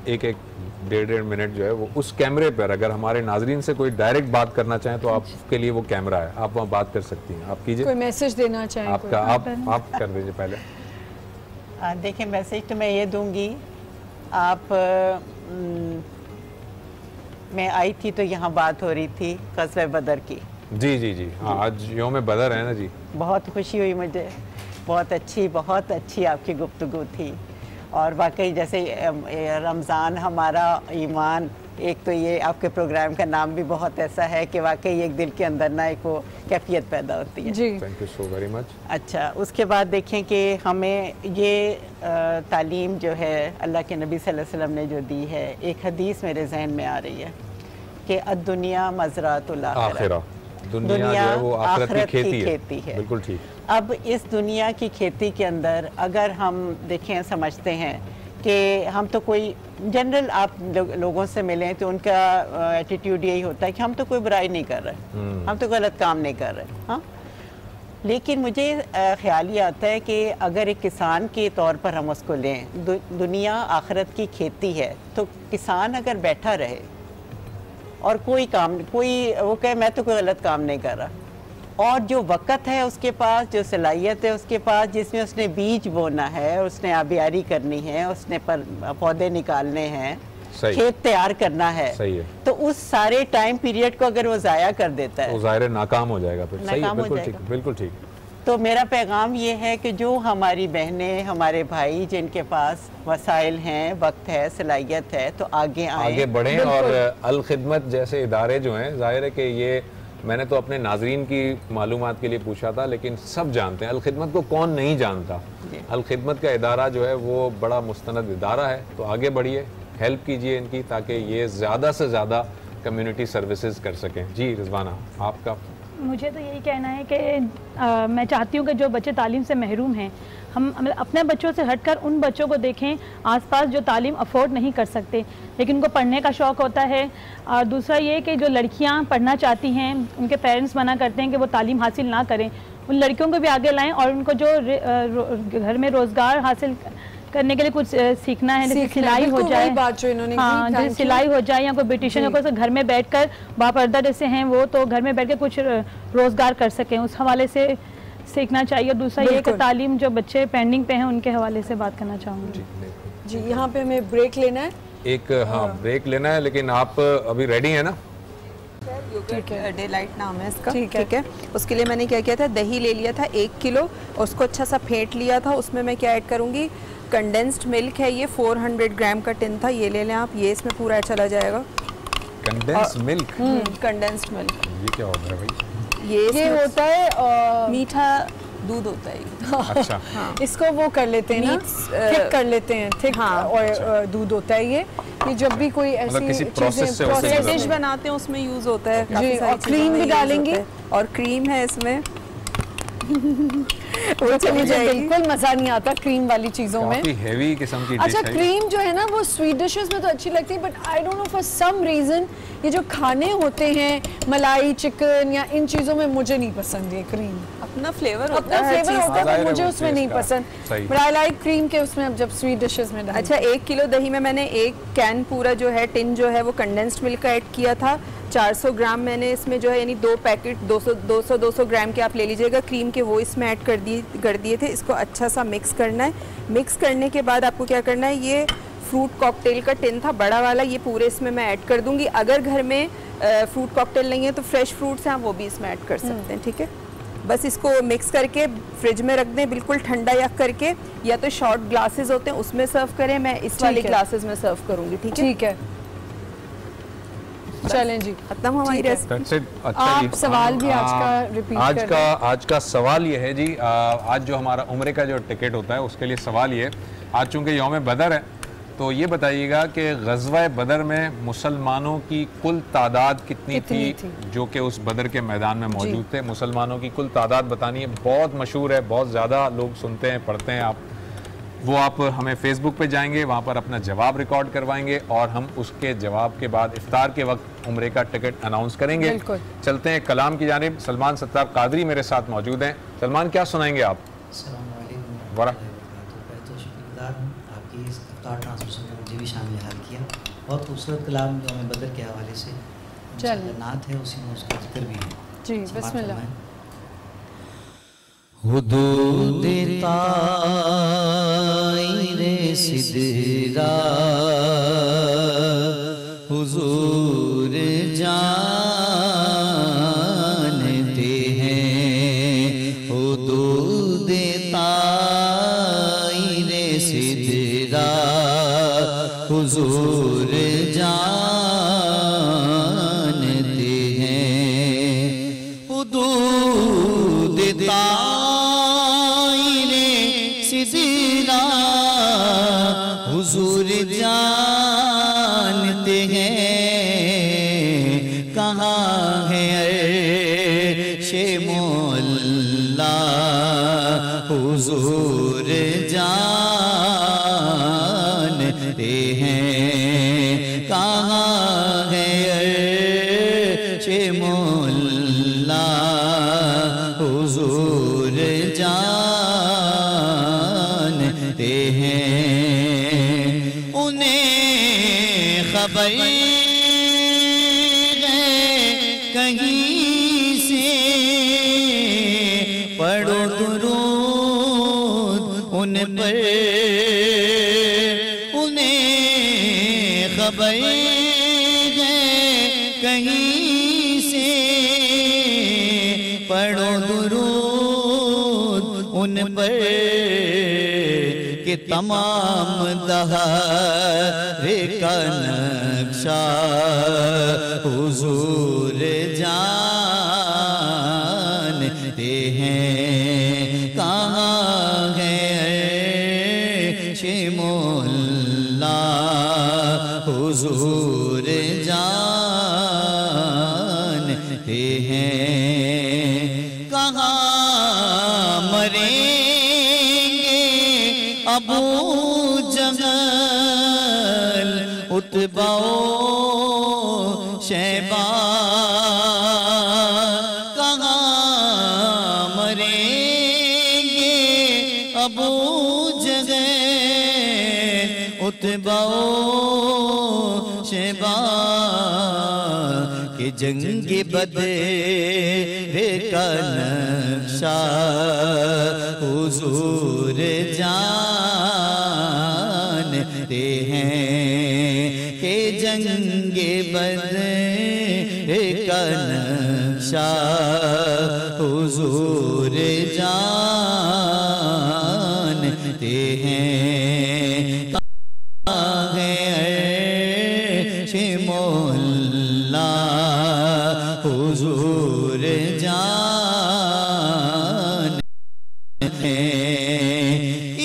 एक 1.5 मिनट जो है वो उस कैमरे पर, अगर हमारे नाजरीन से कोई डायरेक्ट बात करना चाहें तो आपके लिए वो कैमरा है, आप वहाँ बात कर सकती हैं। आप कीजिए,
कोई मैसेज देना चाहें
आपका आप कर दीजिए पहले।
देखिए, मैसेज तो मैं ये दूंगी, मैं आई थी तो यहाँ बात हो रही थी ग़ज़वे बदर की।
जी हाँ, आज यौम बदर है ना जी।
बहुत खुशी हुई मुझे, बहुत अच्छी आपकी गुफ्तगू थी। और वाकई जैसे रमज़ान हमारा ईमान, एक तो ये आपके प्रोग्राम का नाम भी बहुत ऐसा है कि वाकई एक दिल के अंदर ना एक वो कैफियत पैदा होती है।
जी,
thank you so very much.
अच्छा, उसके बाद देखें कि हमें ये तालीम जो है अल्लाह के नबी सल्लल्लाहु अलैहि वसल्लम ने जो दी है, एक हदीस मेरे जहन में आ रही है कि अद्दुनिया मज़रातुल आखिरा, दुनिया जो है वो आखिरत की खेती है।
बिल्कुल ठीक।
अब इस दुनिया की खेती के अंदर अगर हम देखें, समझते हैं कि हम तो कोई जनरल आप लोगों से मिलें तो उनका एटीट्यूड यही होता है कि हम तो कोई बुराई नहीं कर रहे, हम तो गलत काम नहीं कर रहे। हाँ, लेकिन मुझे ख्याल ये आता है कि अगर एक किसान के तौर पर हम उसको लें, दुनिया आखिरत की खेती है, तो किसान अगर बैठा रहे और वो कहे मैं तो कोई गलत काम नहीं कर रहा, और जो वक़्त है उसके पास, जो सलाहियत है उसके पास, जिसमें उसने बीज बोना है, उसने आबियारी करनी है, उसने पौधे निकालने हैं, खेत तैयार करना है,
सही है,
तो उस सारे टाइम पीरियड को अगर वो ज़ाया कर देता है,
वो ज़ाहिर नाकाम हो जाएगा फिर। सही है, बिल्कुल ठीक।
तो मेरा पैगाम ये है कि जो हमारी बहनें, हमारे भाई जिनके पास वसाइल हैं, वक्त है, सलाहियत है, तो आगे
बढ़ें। और अल खिदमत जैसे इदारे जो हैं, जाहिर है कि ये मैंने तो अपने नाजरीन की मालूमात के लिए पूछा था, लेकिन सब जानते हैं। अल खिदमत को कौन नहीं जानता? अल खिदमत का इदारा जो है वो बड़ा मुस्तनद इदारा है, तो आगे बढ़िए, हेल्प कीजिए इनकी, ताकि ये ज़्यादा से ज़्यादा कम्युनिटी सर्विसेज कर सकें। जी रिजवाना, आपका
मुझे तो यही कहना है कि मैं चाहती हूँ कि जो बच्चे तालीम से महरूम हैं, हम मतलब अपने बच्चों से हटकर उन बच्चों को देखें आसपास जो तालीम अफोर्ड नहीं कर सकते लेकिन उनको पढ़ने का शौक़ होता है। और दूसरा ये कि जो लड़कियाँ पढ़ना चाहती हैं, उनके पेरेंट्स मना करते हैं कि वो तालीम हासिल ना करें, उन लड़कियों को भी आगे लाएं और उनको जो घर में रोज़गार हासिल करने के लिए कुछ सीखना है, जैसे सिलाई हो जाए,
बात जो इन्होंने
हाँ, जैसे सिलाई हो जाए या कोई ब्यूटिशियन या कोई घर में बैठकर बापर्दा जैसे हैं वो तो घर में बैठ के कुछ रोज़गार कर सकें, उस हवाले से सीखना चाहिए। दूसरा ये कि तालीम जो बच्चे पेंडिंग पे हैं उनके हवाले से बात करना चाहूँगी।
जी, यहाँ पे हमें ब्रेक लेना है,
एक हाँ ब्रेक लेना है, लेकिन आप अभी रेडी है ना?
डे लाइट नाम है इसका।
ठीक है।
उसके लिए मैंने क्या किया था, दही ले लिया था 1 किलो, उसको अच्छा सा फेंट लिया था। उसमें मैं क्या ऐड करूँगी, कंडेंस्ड मिल्क है, ये 400 ग्राम का टिन था, ये ले लें आप, ये इसमें पूरा चला जाएगा।
Condensed milk?
Condensed milk.
ये क्या होता है भाई?
ये
होता है
मीठा दूध होता है।
अच्छा।
हाँ।
इसको वो कर लेते हैं ना, थिक कर लेते हैं, थिक।
हाँ।
और दूध होता है ये जब भी कोई ऐसी
किसी प्रोसेस से
प्रोसेस डिश बनाते हैं उसमें यूज होता है।
जी, और क्रीम भी डालेंगे
और क्रीम है इसमें।
वो चली जाएगी, बिल्कुल मजा नहीं आता क्रीम वाली चीजों में।
काफी हेवी किस्म की
अच्छा,
डिश है।
क्रीम जो है ना वो स्वीट डिशेस में तो अच्छी लगती है, but I don't know for some reason ये जो खाने होते हैं मलाई चिकन या इन चीजों में मुझे नहीं पसंद ये क्रीम।
अपना फ्लेवर
अपना फ्लेवर होता है पर मुझे उसमें नहीं पसंद,
सही।
बट आई लाइक क्रीम के उसमें अब जब स्वीट डिशेस में डालते हैं।
अच्छा, 1 किलो दही में मैंने 1 कैन पूरा जो है टिन जो है वो कंडेंस्ड मिल्क का ऐड किया था। 400 ग्राम मैंने इसमें जो है यानी 2 पैकेट 200 ग्राम के आप ले लीजिएगा क्रीम के, वो इसमें ऐड कर दिए थे। इसको अच्छा सा मिक्स करना है। मिक्स करने के बाद आपको क्या करना है, ये फ्रूट कॉकटेल का टिन था बड़ा वाला, ये पूरे इसमें मैं ऐड कर दूंगी। अगर घर में फ्रूट कॉकटेल नहीं है तो फ्रेश फ्रूट्स हैं, आप वो भी इसमें ऐड कर सकते हैं। ठीक है, बस इसको मिक्स करके फ्रिज में रख दें बिल्कुल ठंडा या करके, या तो शॉर्ट ग्लासेस होते हैं उसमें सर्व करें, मैं इस वाले ग्लासेस में सर्व करूंगी। ठीक है।
चलें जी,
खत्म हमारी रेसिपी।
अच्छा
आप सवाल भी आज का रिपीट कर रहे हैं।
आज का सवाल ये है जी, आज जो हमारा उम्रे का जो टिकट होता है उसके लिए सवाल ये, आज चूंकि यौम बदर है तो ये बताइएगा कि ग़ज़वा बदर में मुसलमानों की कुल तादाद कितनी थी जो कि उस बदर के मैदान में मौजूद थे। मुसलमानों की कुल तादाद बतानी है, बहुत मशहूर है, बहुत ज़्यादा लोग सुनते हैं पढ़ते हैं। वो आप हमें फेसबुक पे जाएंगे, वहाँ पर अपना जवाब रिकॉर्ड करवाएंगे और हम उसके जवाब के बाद इफ्तार के वक्त उम्रे का टिकट अनाउंस करेंगे। चलते हैं कलाम की जानिब। सलमान सत्तार कादरी मेरे साथ मौजूद हैं। सलमान, क्या सुनाएंगे आप?
आपकी इस इफ्तार ट्रांसमिशन में मुझे भी शामिल हाल किया। बहुत खूबसूरत कलाम जो हमें बदर के हवाले से नात है, उसी में उसका जिक्र भी है।
जी, बिस्मिल्लाह।
हुदूद ताईरे सिदरा हुजूर जानते हैं। हुदूद ताईरे सिदरा हुजूर जानते हैं। हुदूद सिदरा हुजूर जानते हैं। कहाँ है अर्शे मौला हुजूर जानते हैं। कहाँ है अर्शे मौला हुजूर जानते हैं। उन्हें खबर है कहीं से, पढ़ो दुरूद उन पर। उन्हें खबर है कहीं से, पढ़ो दुरूद उन पर कि तमाम दहारे का नक्शा हुजूर जानते हैं। कहाँ है अर्शे मौला हुजूर जानते हैं। जहल उतबाओ शैबा कहाँ मरेंगे अबू जहल उतबाओ शैबा के जंग बदर का नक्शा हुजूर जानते हैं कि जंग बदर का नक्शा हुजूर जानते हैं। शिमोल्ला हुजूर जानते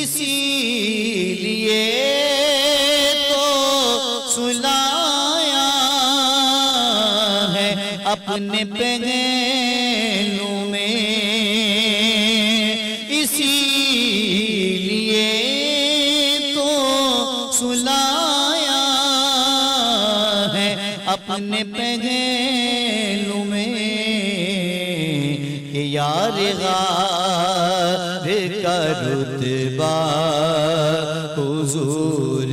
इसीलिए तो सुलाया है अपने पहलू में, इसीलिए तो सुलाया है अपने पहलू में कि यार गार का रुतबा हुजूर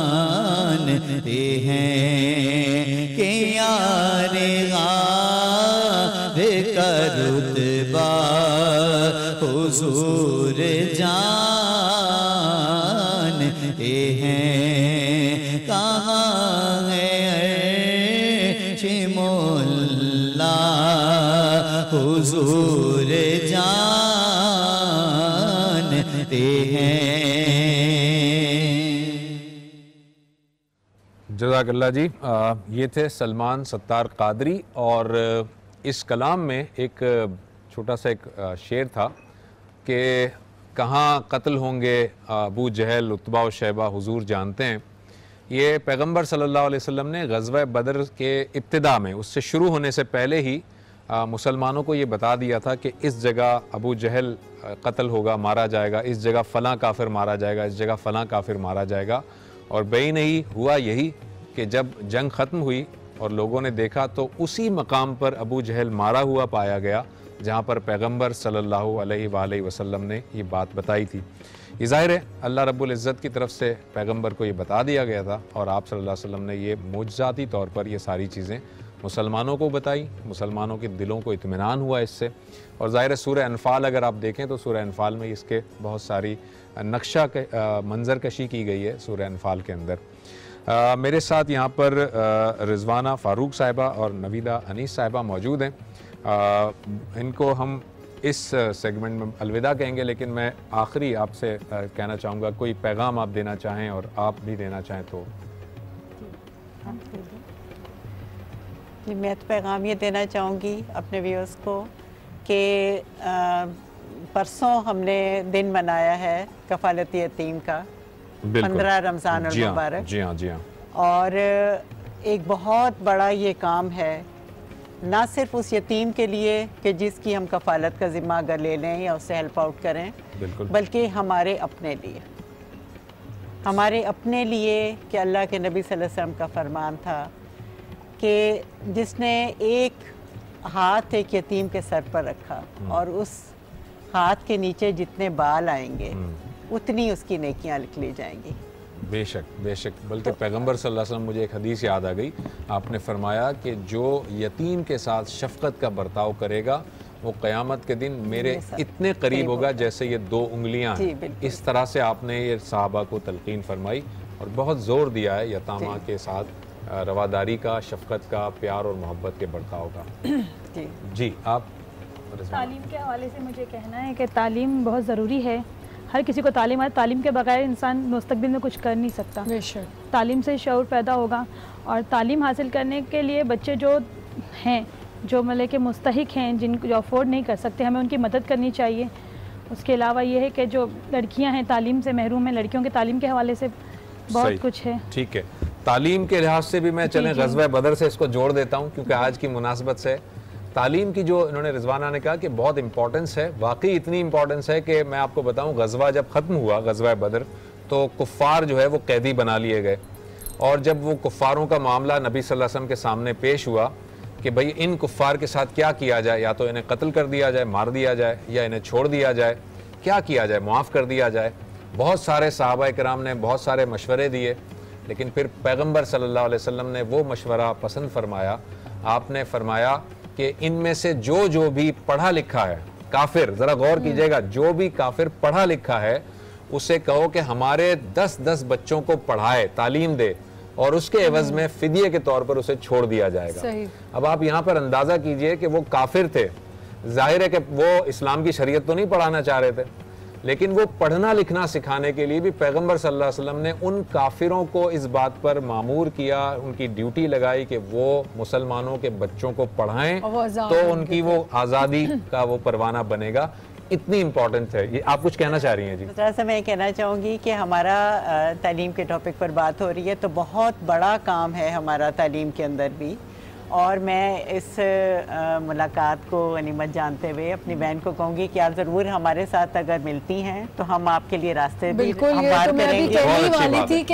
जानते हैं कि यार गार का रुतबा हुजूर जानते हैं। कहाँ है शिमोल्ला हुजूर जानते हैं।
जज़ाकल्लाह जी। ये थे सलमान सत्तार कादरी और इस कलाम में एक छोटा सा एक शेर था कि कहाँ कत्ल होंगे अबू जहल उतबा और शैबा हुजूर जानते हैं। ये पैगंबर सल्लल्लाहु अलैहि वसल्लम ने ग़ज़वा बदर के इब्तिदा में, उससे शुरू होने से पहले ही मुसलमानों को ये बता दिया था कि इस जगह अबू जहल कत्ल होगा, मारा जाएगा, इस जगह फ़लाँ काफिर मारा जाएगा, इस जगह फ़लाँ काफिर मारा जाएगा। और बई नहीं हुआ यही कि जब जंग ख़त्म हुई और लोगों ने देखा तो उसी मकाम पर अबू जहल मारा हुआ पाया गया जहाँ पर पैगंबर सल्लल्लाहु अलैहि वसल्लम ने ये बात बताई थी। ये ज़ाहिर है अल्लाह रब्बुल इज़्ज़त की तरफ से पैगंबर को ये बता दिया गया था और आप सल्लल्लाहु अलैहि वसल्लम ने ये मुजज़ाती तौर पर ये सारी चीज़ें मुसलमानों को बताई, मुसलमानों के दिलों को इत्मीनान हुआ इससे। और ज़ाहिर है सूरह अनफ़ाल अगर आप देखें तो सूरह अनफ़ाल में इसके बहुत सारी नक्शा के मंजर कशी की गई है सूरह अनफ़ाल के अंदर। मेरे साथ यहाँ पर रिज़वाना फ़ारूक साहिबा और नवीदा अनीस साहिबा मौजूद हैं। इनको हम इस सेगमेंट में अलविदा कहेंगे, लेकिन मैं आखिरी आपसे कहना चाहूँगा कोई पैगाम आप देना चाहें और आप भी देना चाहें तो।
जी, मैं तो पैगाम ये देना चाहूँगी अपने व्यूअर्स को कि परसों हमने दिन मनाया है कफ़ालत यतीम का, 15 रमज़ान मुबारक।
जी हाँ, जी हाँ।
और एक बहुत बड़ा ये काम है ना सिर्फ उस यतीम के लिए कि जिसकी हम कफ़ालत का ज़िम्मा अगर ले लें या उससे हेल्प आउट करें, बल्कि हमारे अपने लिए, हमारे अपने लिए कि अल्लाह के नबी सल्लल्लाहु अलैहि वसल्लम का फरमान था कि जिसने एक हाथ एक यतीम के सर पर रखा और उस हाथ के नीचे जितने बाल आएंगे उतनी उसकी नेकियां लिख ली जाएंगी।
बेशक बेशक। बल्कि पैगंबर सल्लल्लाहु अलैहि वसल्लम, मुझे एक हदीस याद आ गई, आपने फरमाया कि जो यतीम के साथ शफ़क़त का बर्ताव करेगा वो क़यामत के दिन मेरे इतने करीब होगा जैसे ये 2 उंगलियां हैं। इस तरह से आपने ये सहाबा को तलकीन फरमाई और बहुत ज़ोर दिया है यतामा के साथ रवादारी का, शफ़क़त का, प्यार और मोहब्बत के बर्ताव का। जी आप।
तालीम के हवाले से मुझे कहना है कि तालीम बहुत ज़रूरी है। हर किसी को तालीम है, तालीम के बगैर इंसान मुस्तक़बिल में कुछ कर नहीं सकता। तालीम से शऊर पैदा होगा और तालीम हासिल करने के लिए बच्चे जो हैं, जो मतलब के मुस्तहिक हैं, जिनको जो अफोर्ड नहीं कर सकते, हमें उनकी मदद करनी चाहिए। उसके अलावा ये है कि जो लड़कियां हैं तालीम से महरूम हैं, लड़कियों के तालीम के हवाले से बहुत कुछ है।
ठीक है, तालीम के लिहाज से भी मैं चलें ग़ज़वा बदर से इसको जोड़ देता हूँ क्योंकि आज की मुनासबत से तालीम की जो इन्होंने रिजवाना ने कहा कि बहुत इंपॉर्टेंस है, वाकई इतनी इंपॉर्टेंस है कि मैं आपको बताऊं, गजवा जब ख़त्म हुआ, गजवा बदर, तो कुफ़ार जो है वो कैदी बना लिए गए। और जब वो कुफ़ारों का मामला नबी सल्लल्लाहु अलैहि वसल्लम के सामने पेश हुआ कि भाई इन कुफ़ार के साथ क्या किया जाए, या तो इन्हें कत्ल कर दिया जाए, मार दिया जाए, या इन्हें छोड़ दिया जाए, क्या किया जाए, मुआफ़ कर दिया जाए। बहुत सारे सहाबा किराम ने बहुत सारे मशवरे दिए, लेकिन फिर पैगम्बर सल्लल्लाहु अलैहि वसल्लम ने वो मशवरा पसंद फरमाया। आपने फरमाया कि इनमें से जो भी पढ़ा लिखा है काफिर, ज़रा गौर कीजिएगा, जो भी काफिर पढ़ा लिखा है उसे कहो कि हमारे 10-10 बच्चों को पढ़ाए, तालीम दे, और उसके एवज में फिदिये के तौर पर उसे छोड़ दिया जाएगा। अब आप यहाँ पर अंदाज़ा कीजिए कि वो काफिर थे, जाहिर है कि वो इस्लाम की शरीयत तो नहीं पढ़ाना चाह रहे थे, लेकिन वो पढ़ना लिखना सिखाने के लिए भी पैगंबर सल्लल्लाहु अलैहि वसल्लम ने उन काफिरों को इस बात पर मामूर किया, उनकी ड्यूटी लगाई कि वो मुसलमानों के बच्चों को पढ़ाएं, तो उनकी वो आज़ादी का वो परवाना बनेगा। इतनी इम्पोर्टेंट है ये। आप कुछ कहना चाह रही हैं जी?
थोड़ा सा मैं कहना चाहूँगी कि हमारा तालीम के टॉपिक पर बात हो रही है, तो बहुत बड़ा काम है हमारा तालीम के अंदर भी। और मैं इस मुलाकात को गनीमत जानते हुए अपनी बहन को कहूँगी कि आप ज़रूर हमारे साथ अगर मिलती हैं तो हम आपके लिए रास्ते भी हमवार करेंगे।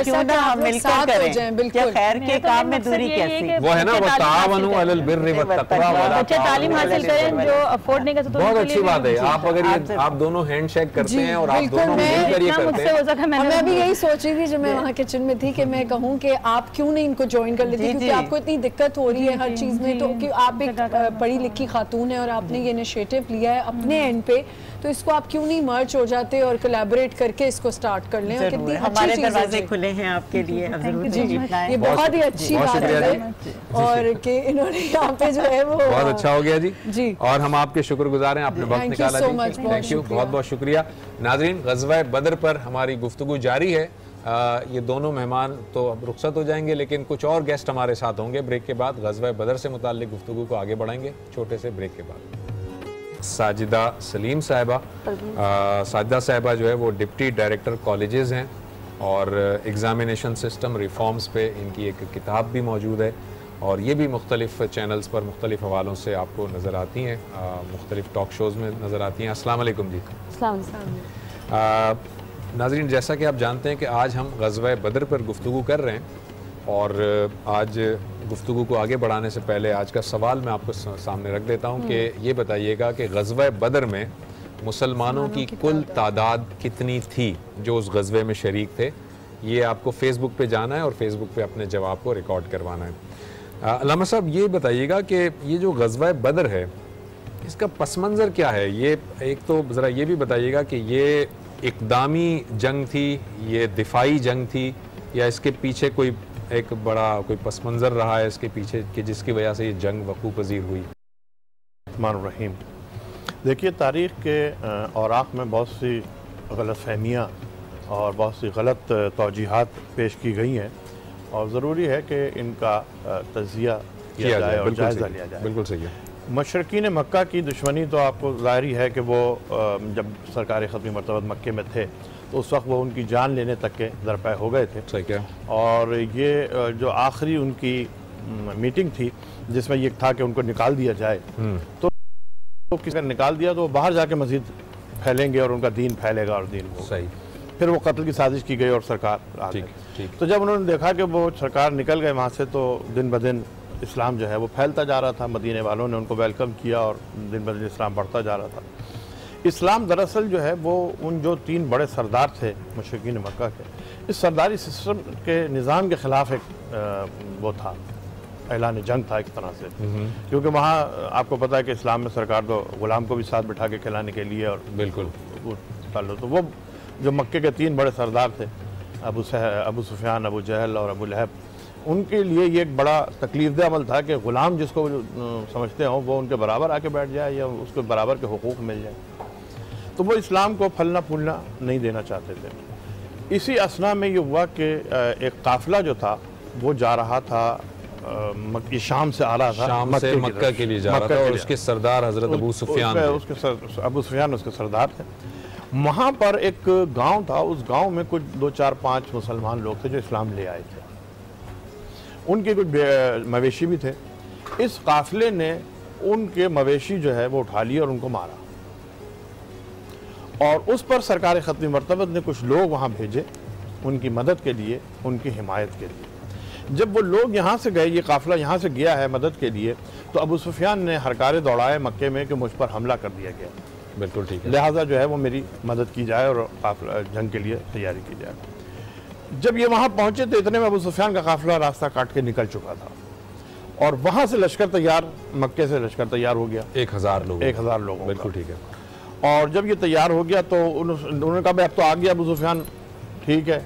क्यों ना हम मिलकर करें, क्या खैर के काम में दूरी कैसी,
वो है ना, वो ताअवनु अलल बिर्रि वत्तक़वा,
बच्चे तालीम हासिल करें जो अफोर्ड नहीं कर सकते।
बहुत अच्छी बात है। आप अगर ये आप दोनों हैंडशेक करते हैं और आप दोनों मिलकर ये करते हैं।
मैं भी यही सोच रही थी जब मैं वहाँ किचन में थी कि मैं कहूँ कि आप क्यों नहीं इनको ज्वाइन कर लेती, क्योंकि आपको इतनी दिक्कत हो रही है हर चीज़ में, तो कि आप एक पढ़ी लिखी खातून है और आपने ये इनिशिएटिव लिया है अपने एंड पे, तो इसको आप क्यों नहीं मर्ज हो जाते और कोलैबोरेट करके इसको स्टार्ट कर लें। कितनी
हमारे दरवाजे खुले हैं आपके लिए,
ये बहुत ही अच्छी बात है और कि इन्होंने यहाँ पे जो है वो
बहुत अच्छा हो गया जी। और हम आपके शुक्रगुजार हैं, आपने वक्त निकाला जी, थैंक यू, बहुत बहुत शुक्रिया। नाज़रीन, ग़ज़वा बदर पर हमारी गुफ्तगू जारी है। ये दोनों मेहमान तो अब रुखसत हो जाएंगे, लेकिन कुछ और गेस्ट हमारे साथ होंगे ब्रेक के बाद। ग़ज़वा बदर से मुताल्लिक़ गुफ्तगू को आगे बढ़ाएंगे छोटे से ब्रेक के बाद। साजिदा सलीम साहिबा, साजिदा साहिबा जो है वो डिप्टी डायरेक्टर कॉलेजेस हैं और एग्ज़ामिनेशन सिस्टम रिफॉर्म्स पे इनकी एक किताब भी मौजूद है, और ये भी मुख्तलिफ़ चैनल्स पर मुख्तलिफ़ हवालों से आपको नज़र आती हैं, मुख्तलिफ़ टॉक शोज़ में नज़र आती हैं। अस्सलाम वालेकुम जी। नाज़रीन, जैसा कि आप जानते हैं कि आज हम ग़ज़वा बदर पर गुफ्तगू कर रहे हैं, और आज गुफ्तगू को आगे बढ़ाने से पहले आज का सवाल मैं आपको सामने रख देता हूं कि ये बताइएगा कि ग़ज़वा बदर में मुसलमानों की कुल तादाद कितनी थी जो उस ग़ज़वे में शरीक थे। ये आपको फ़ेसबुक पे जाना है और फ़ेसबुक पे अपने जवाब को रिकॉर्ड करवाना है। अल्लामा साहब, ये बताइएगा कि ये जो ग़ज़वा बदर है इसका पस मंज़र क्या है? ये एक तो ज़रा ये भी बताइएगा कि ये इक़दामी जंग थी, ये दिफाई जंग थी, या इसके पीछे कोई एक बड़ा कोई पस मंज़र रहा है इसके पीछे कि जिसकी वजह से ये जंग वक़ू पज़ीर हुई?
रहीम, देखिए, तारीख़ के औराक़ में बहुत सी गलत फहमियाँ और बहुत सी गलत तौजीहात पेश की गई हैं, और ज़रूरी है कि इनका तज़किया किया जाए और जायज़ा लिया जाए।
बिल्कुल सही है।
मशरकीन मक्का की दुश्मनी तो आपको ज़ाहिर है कि वो जब सरकार ख़त्मी मरतबत मक्के में थे तो उस वक्त वो उनकी जान लेने तक के दरपे हो गए थे।
सही क्या।
और ये जो आखिरी उनकी मीटिंग थी जिसमें ये था कि उनको निकाल दिया जाए, तो किसी ने निकाल दिया तो बाहर जाके मज़ीद फैलेंगे और उनका दीन फैलेगा और दीन होगा।
सही।
फिर वो कत्ल की साजिश की गई और सरकार आ गई। तो जब उन्होंने देखा कि वो सरकार निकल गए वहाँ से, तो दिन ब दिन इस्लाम जो है वो फैलता जा रहा था। मदीने वालों ने उनको वेलकम किया और दिन ब दिन इस्लाम बढ़ता जा रहा था। इस्लाम दरअसल जो है वो उन जो 3 बड़े सरदार थे मुशरिकीन मक्का के, इस सरदारी सिस्टम के निज़ाम के ख़िलाफ़ एक वो था, ऐलान जंग था एक तरह से, क्योंकि वहाँ आपको पता है कि इस्लाम में सरकार तो ग़ुलाम को भी साथ बिठा के खिलाने के लिए, और
बिल्कुल
तो वो जो मक्के के 3 बड़े सरदार थे, अबू सुफियान, अबू जहल और अबू लहब, उनके लिए ये एक बड़ा तकलीफ़देह अमल था कि ग़ुलाम जिसको समझते हों वो उनके बराबर आके बैठ जाए या उसको बराबर के हुकूक़ मिल जाए। तो वो इस्लाम को फलना फूलना नहीं देना चाहते थे। इसी असना में ये हुआ कि एक काफ़िला जो था वो जा रहा था, शाम से आ रहा था,
शाम से मक्का के लिए जा रहा था, और उसके सरदार हज़रत अबू सुफियान थे।
अबू सुफियान उसके सरदार थे। वहाँ पर एक गांव था, उस गांव में कुछ 2, 4, 5 मुसलमान लोग थे जो इस्लाम ले आए थे। उनके कुछ मवेशी भी थे, इस काफिले ने उनके मवेशी जो है वो उठा लिए और उनको मारा, और उस पर सरकार ख़त्मी मरतबत ने कुछ लोग वहाँ भेजे उनकी मदद के लिए, उनकी हिमायत के लिए। जब वो लोग यहाँ से गए, ये काफ़िला यहाँ से गया है मदद के लिए, तो अबू सुफियान ने हरकारे दौड़ाए मक्के में कि मुझ पर हमला कर दिया गया,
बिल्कुल ठीक है,
लिहाजा जो है वो मेरी मदद की जाए और काफिला जंग के लिए तैयारी की जाए। जब ये वहाँ पहुँचे तो इतने में अबू सुफियान का काफिला रास्ता काट के निकल चुका था, और वहाँ से लश्कर तैयार, मक्के से लश्कर तैयार हो गया
1000 लोग,
1000 लोगों,
बिल्कुल ठीक है।
और जब ये तैयार हो गया तो उन्होंने कहा भाई अब तो आ गया अबू सुफियान, ठीक है,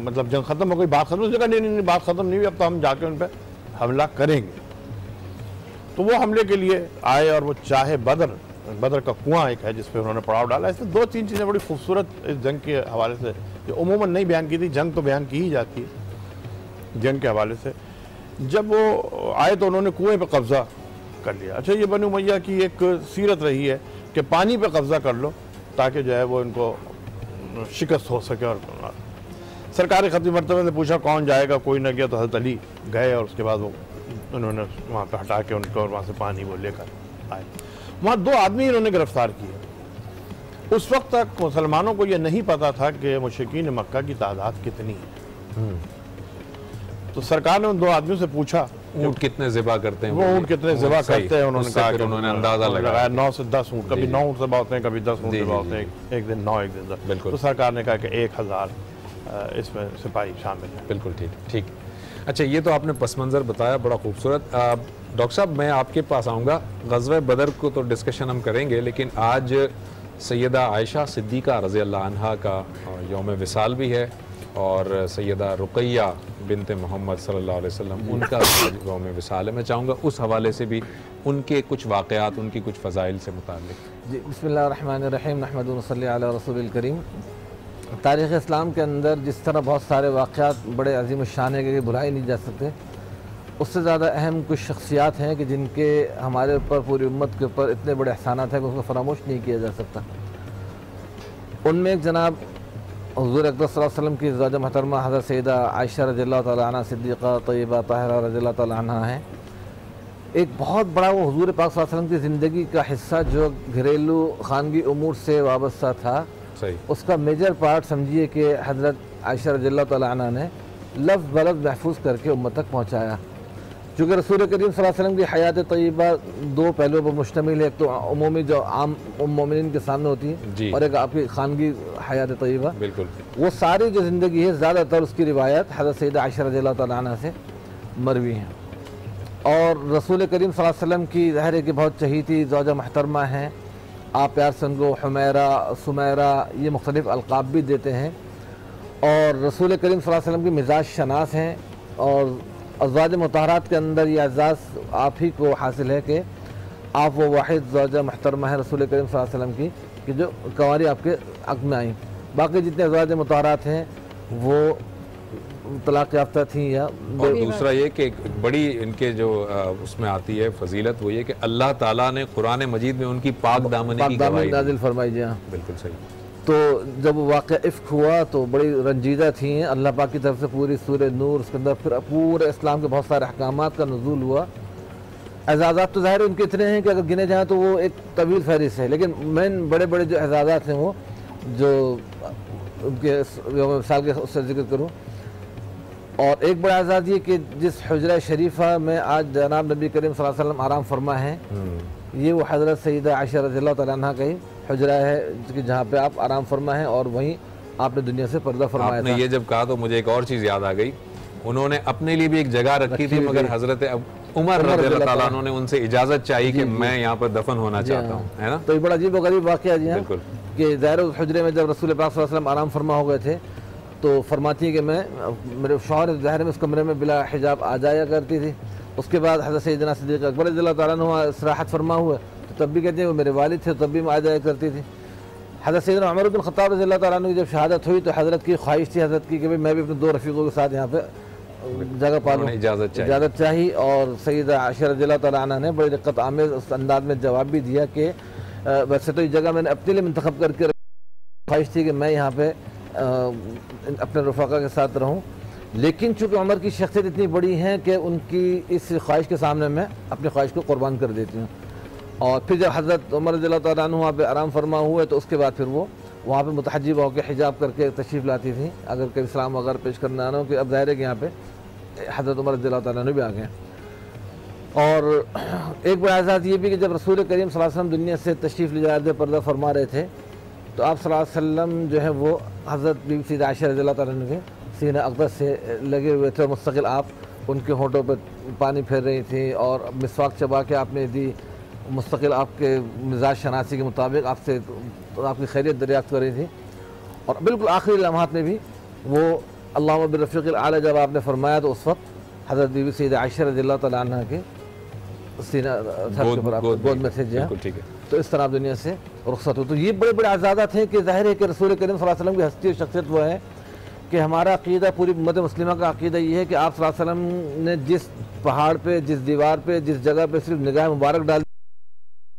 मतलब जंग खत्म हो गई, बात खत्म। उसने कहा नहीं, बात खत्म नहीं हुई, अब तो हम जाके उन पर हमला करेंगे। तो वो हमले के लिए आए और वो चाहे बदर का कुआं एक है जिस पे उन्होंने पड़ाव डाला। इसमें 2-3 चीज़ें बड़ी खूबसूरत इस जंग के हवाले से जो उमूमन नहीं बयान की थी, जंग तो बयान की ही जाती है जंग के हवाले से। जब वो आए तो उन्होंने कुएं पे कब्जा कर लिया। अच्छा, ये बनी उमैया की एक सीरत रही है कि पानी पे कब्जा कर लो ताकि जो है वो इनको शिकस्त हो सके। और सरकार ख़त्मी मरतबे ने पूछा कौन जाएगा, कोई ना गया, तो हज़रत अली गए और उसके बाद वो उन्होंने वहाँ पे हटा के उनको और वहाँ से पानी वो लेकर आए। वहाँ 2 आदमी इन्होंने गिरफ्तार किए। उस वक्त तक मुसलमानों को ये नहीं पता था कि मुशरिकीन मक्का की तादाद कितनी है। तो सरकार ने उन 2 आदमियों से पूछा
ऊँट कितने ज़िबा करते हैं,
वो ऊँट कितने ज़िबा करते हैं। उन्होंने कहा कि
उन्होंने अंदाज़ा लगाया
9 से 10 ऊँट, कभी 9 ऊँट ज़िबा होते हैं, कभी 10 ऊँट ज़िबा होते हैं, एक दिन 9 एक दिन 10।
बिल्कुल।
तो सरकार ने कहा कि 1000 इसमें सिपाही शामिल है।
बिल्कुल ठीक। अच्छा, ये तो आपने पस मंज़र बताया, बड़ा खूबसूरत। डॉक्टर साहब, मैं आपके पास आऊँगा। ग़ज़वा बदर को तो डिस्कशन हम करेंगे, लेकिन आज सैयदा आयशा सिद्दीक़ा रज़ी अल्लाह अन्हा का यौम विसाल भी है, और सैयदा रुक़ैया बिनते मोहम्मद सल्लल्लाहु अलैहि वसल्लम उनका यौम विसाल है। मैं चाहूँगा उस हवाले से भी उनके कुछ वाक़यात, उनकी कुछ फ़ज़ाइल से मुताल्लिक़।
जी, बिस्मिल्लाहिर्रहमानिर्रहीम, नहमदुहु व सल्ली अला रसूलिल करीम। तारीख़ इस्लाम के अंदर जिस तरह बहुत सारे वाक़यात बड़े अज़ीम शान है कि भुलाए नहीं जा सकते, उससे ज़्यादा अहम कुछ शख्सियात हैं कि जिनके हमारे ऊपर, पूरी उम्मत के ऊपर इतने बड़े एहसानात हैं कि उसको फरामोश नहीं किया जा सकता। उनमें एक जनाब हुज़ूर अक़दस सल्लल्लाहु अलैहि वसल्लम की ज़ौजा महतरमा हज़रत सैयदा आयशा रज़ियल्लाहु तआला अन्हा सिद्दीक़ा तय्यबा ताहिरा रज़ियल्लाहु तआला अन्हा हैं। एक बहुत बड़ा वो हुज़ूर पाक सल्लल्लाहु अलैहि वसल्लम की ज़िंदगी का हिस्सा जो घरेलू खानगी उमूर से वाबस्ता था, उसका मेजर पार्ट समझिए कि हज़रत आयशा रज़ियल्लाहु तआला अन्हा ने लफ्ज़ बलफ्ज़ महफूज करके उम्मत तक पहुँचाया। चूँकि रसूल करीम सल्लल्लाहु अलैहि वसल्लम की हयात तय्यबा 2 पहलुओं पर मुश्तमिल है। एक तो उमूमी जो आम मोमिनीन के सामने होती है, और एक आपकी खानगी हयात तय्यबा।
बिल्कुल,
वो सारी जो ज़िंदगी है ज़्यादातर उसकी रिवायत हज़रत सैयदा आयशा रज़ियल्लाहु तआला अन्हा से मरवी हैं। और रसूल करीम सल्लल्लाहु अलैहि वसल्लम की ज़ाहिर है कि बहुत चहीती ज़ौजा महतरमा हैं। आप प्यार से उनको हुमैरा, सुमैरा, ये मुख्तलिफ़ अलक़ाब भी देते हैं। और रसूल करीम सल्लल्लाहु अलैहि वसल्लम की मिजाज शनास हैं, और अज़वाज मुतहरात के अंदर ये एज़ाज़ आप ही को हासिल है कि आप वो वाहिद ज़ौजा महतरमा है रसूल करीम सल्लल्लाहु अलैहि वसल्लम की कि जो कंवारी आपके हक़ में आई। बाकी जितने अज़वाज मुतहरात हैं वो तलाक़ याफ्ता थी। या
और दूसरा ये कि बड़ी इनके जो उसमें आती है फजीलत, वो ये कि अल्लाह ताला ने कुरान मजीद में उनकी पाक दामनी की गवाही
नाज़िल फरमाई। जी हाँ,
बिल्कुल सही।
तो जब वाक़या इफ़्क हुआ तो बड़ी रंजीदा थी अल्लाह पाक की तरफ से। पूरी सूरह नूर, उसके अंदर फिर पूरे इस्लाम के बहुत सारे अहकामात का नुज़ूल हुआ। एजाज़ात तो ज़ाहिर उनके इतने हैं कि अगर गिने जाएँ तो वो एक तवील फहरिस्त है, लेकिन मेन बड़े बड़े जो एजाज़ात हैं वो जो उनके मिसाल के उससे जिक्र करूँ। और एक बड़ा एजाज़ ये कि जिस हुजरा शरीफा में आज जनाब नबी करीम सल्लल्लाहु अलैहि वसल्लम आराम फरमा हैं, ये वो हज़रत सैयदा आयशा रज़ियल्लाहु तआला अन्हा का ही हुजरा है कि जहाँ पे आप आराम फरमा हैं और वहीं आपने दुनिया से पर्दा फरमाया।
आपने ये जब कहा तो मुझे एक और चीज़ याद आ गई। उन्होंने अपने लिए भी एक जगह रखी थी, मगर हज़रत उमर रज़ियल्लाहु तआला अन्हु ने उनसे इजाज़त चाहिए कि मैं यहाँ पर दफन होना चाहता हूँ, है ना।
तो ये बड़ा अजीब व गरीब वाक़या जी
बिल्कुल
कि ज़ाहिर हुजरे में जब रसूल पाक सल्लल्लाहु अलैहि वसल्लम आराम फरमा हो गए थे तो फरमाती है कि मैं, मेरे शौहर ज़ाहिर में उस कमरे में बिला हिजाब आ जाया करती थी। उसके बाद हज़रत सैयदना सिद्दीक़ अकबर रज़ियल्लाहु तआला अन्हु इस्तराहत फरमा हुए तो तब भी कहते हैं वो मेरे वालिद थे, तब भी मैं आ जाया करती थी। हज़रत सैयदना उमर बिन ख़त्ताब रज़ियल्लाहु तआला अन्हु की जब शहादत हुई तो हज़रत की ख्वाहिश थी हज़रत की कि भाई मैं भी अपने 2 रफ़ीक़ों के साथ यहाँ पे जगह पालूँ, इजाज़त चाहिए। और सैयदा आयशा रज़ियल्लाहु तआला अन्हा ने बड़ी दिक्कत आमेज़ उस अंदाज़ में जवाब भी दिया कि वैसे तो ये जगह मैंने अपने लिए इंतख़ब करके ख्वाहिश थी कि मैं यहाँ पे अपने रफ़ाक़ा के साथ रहूँ, लेकिन चूँकि उमर की शख्सियत इतनी बड़ी है कि उनकी इस ख्वाहिश के सामने मैं अपनी ख्वाहिश को कुर्बान कर देती हूँ। और फिर जब हज़रत उमर रज़ियल्लाहु ताला अन्हु वहाँ पर आराम फरमा हुए तो उसके बाद फिर वो वहाँ पे मुतहज्जिब होकर हिजाब करके तशरीफ़ लाती थी अगर कभी इस्लाम वगैरह पेश करना ना हो कि अब ज़ाहिर है कि यहाँ पे हज़रत उमर रज़ियल्लाहु ताला अन्हु भी आ गए। और एक बड़ा एहसास ये भी कि जब रसूल करीम सल्लल्लाहु अलैहि वसल्लम दुनिया से तशरीफ़ ले जा रहे थे, पर्दा फरमा रहे थे, तो आप सल्लल्लाहु अलैहि वसल्लम जो है वो हज़रत बीबी सैयदा आयशा रज़ियल्लाहु ताला अन्हा के सीने अक़दस से लगे हुए थे। मुस्तकिल आप उनके होंठों पर पानी फेर रही थी और मिसवाक चबा के आपने दी, मुस्तकिल आपके मिजाज शनासी के मुताबिक आपसे आपकी खैरियत दरियाफ्त कर रही थी। और बिल्कुल आखिरी लम्हात में भी वो अल्लाहुम्मा बिर्रफ़ीक़िल आला जब आपने फरमाया तो उस वक्त हज़रत बीबी सैयदा आयशा रज़ियल्लाहु ताला अन्हा के सीना सर के ऊपर आप गोद में थे। जी,
ठीक है।
तो इस तरह आप दुनिया से रुखसत हो। तो ये बड़े बड़े आज़ादा थे कि ज़ाहिर है कि रसूल करीम सल्लल्लाहु अलैहि वसल्लम की हस्ती और शख्सियत वो है कि हमारा अक़ीदा, पूरी उम्मत मुस्लिमा का अक़ीदा ये है कि आप सल्लल्लाहु अलैहि वसल्लम ने जिस पहाड़ पे, जिस दीवार पे, जिस जगह पे सिर्फ निगाह मुबारक डाल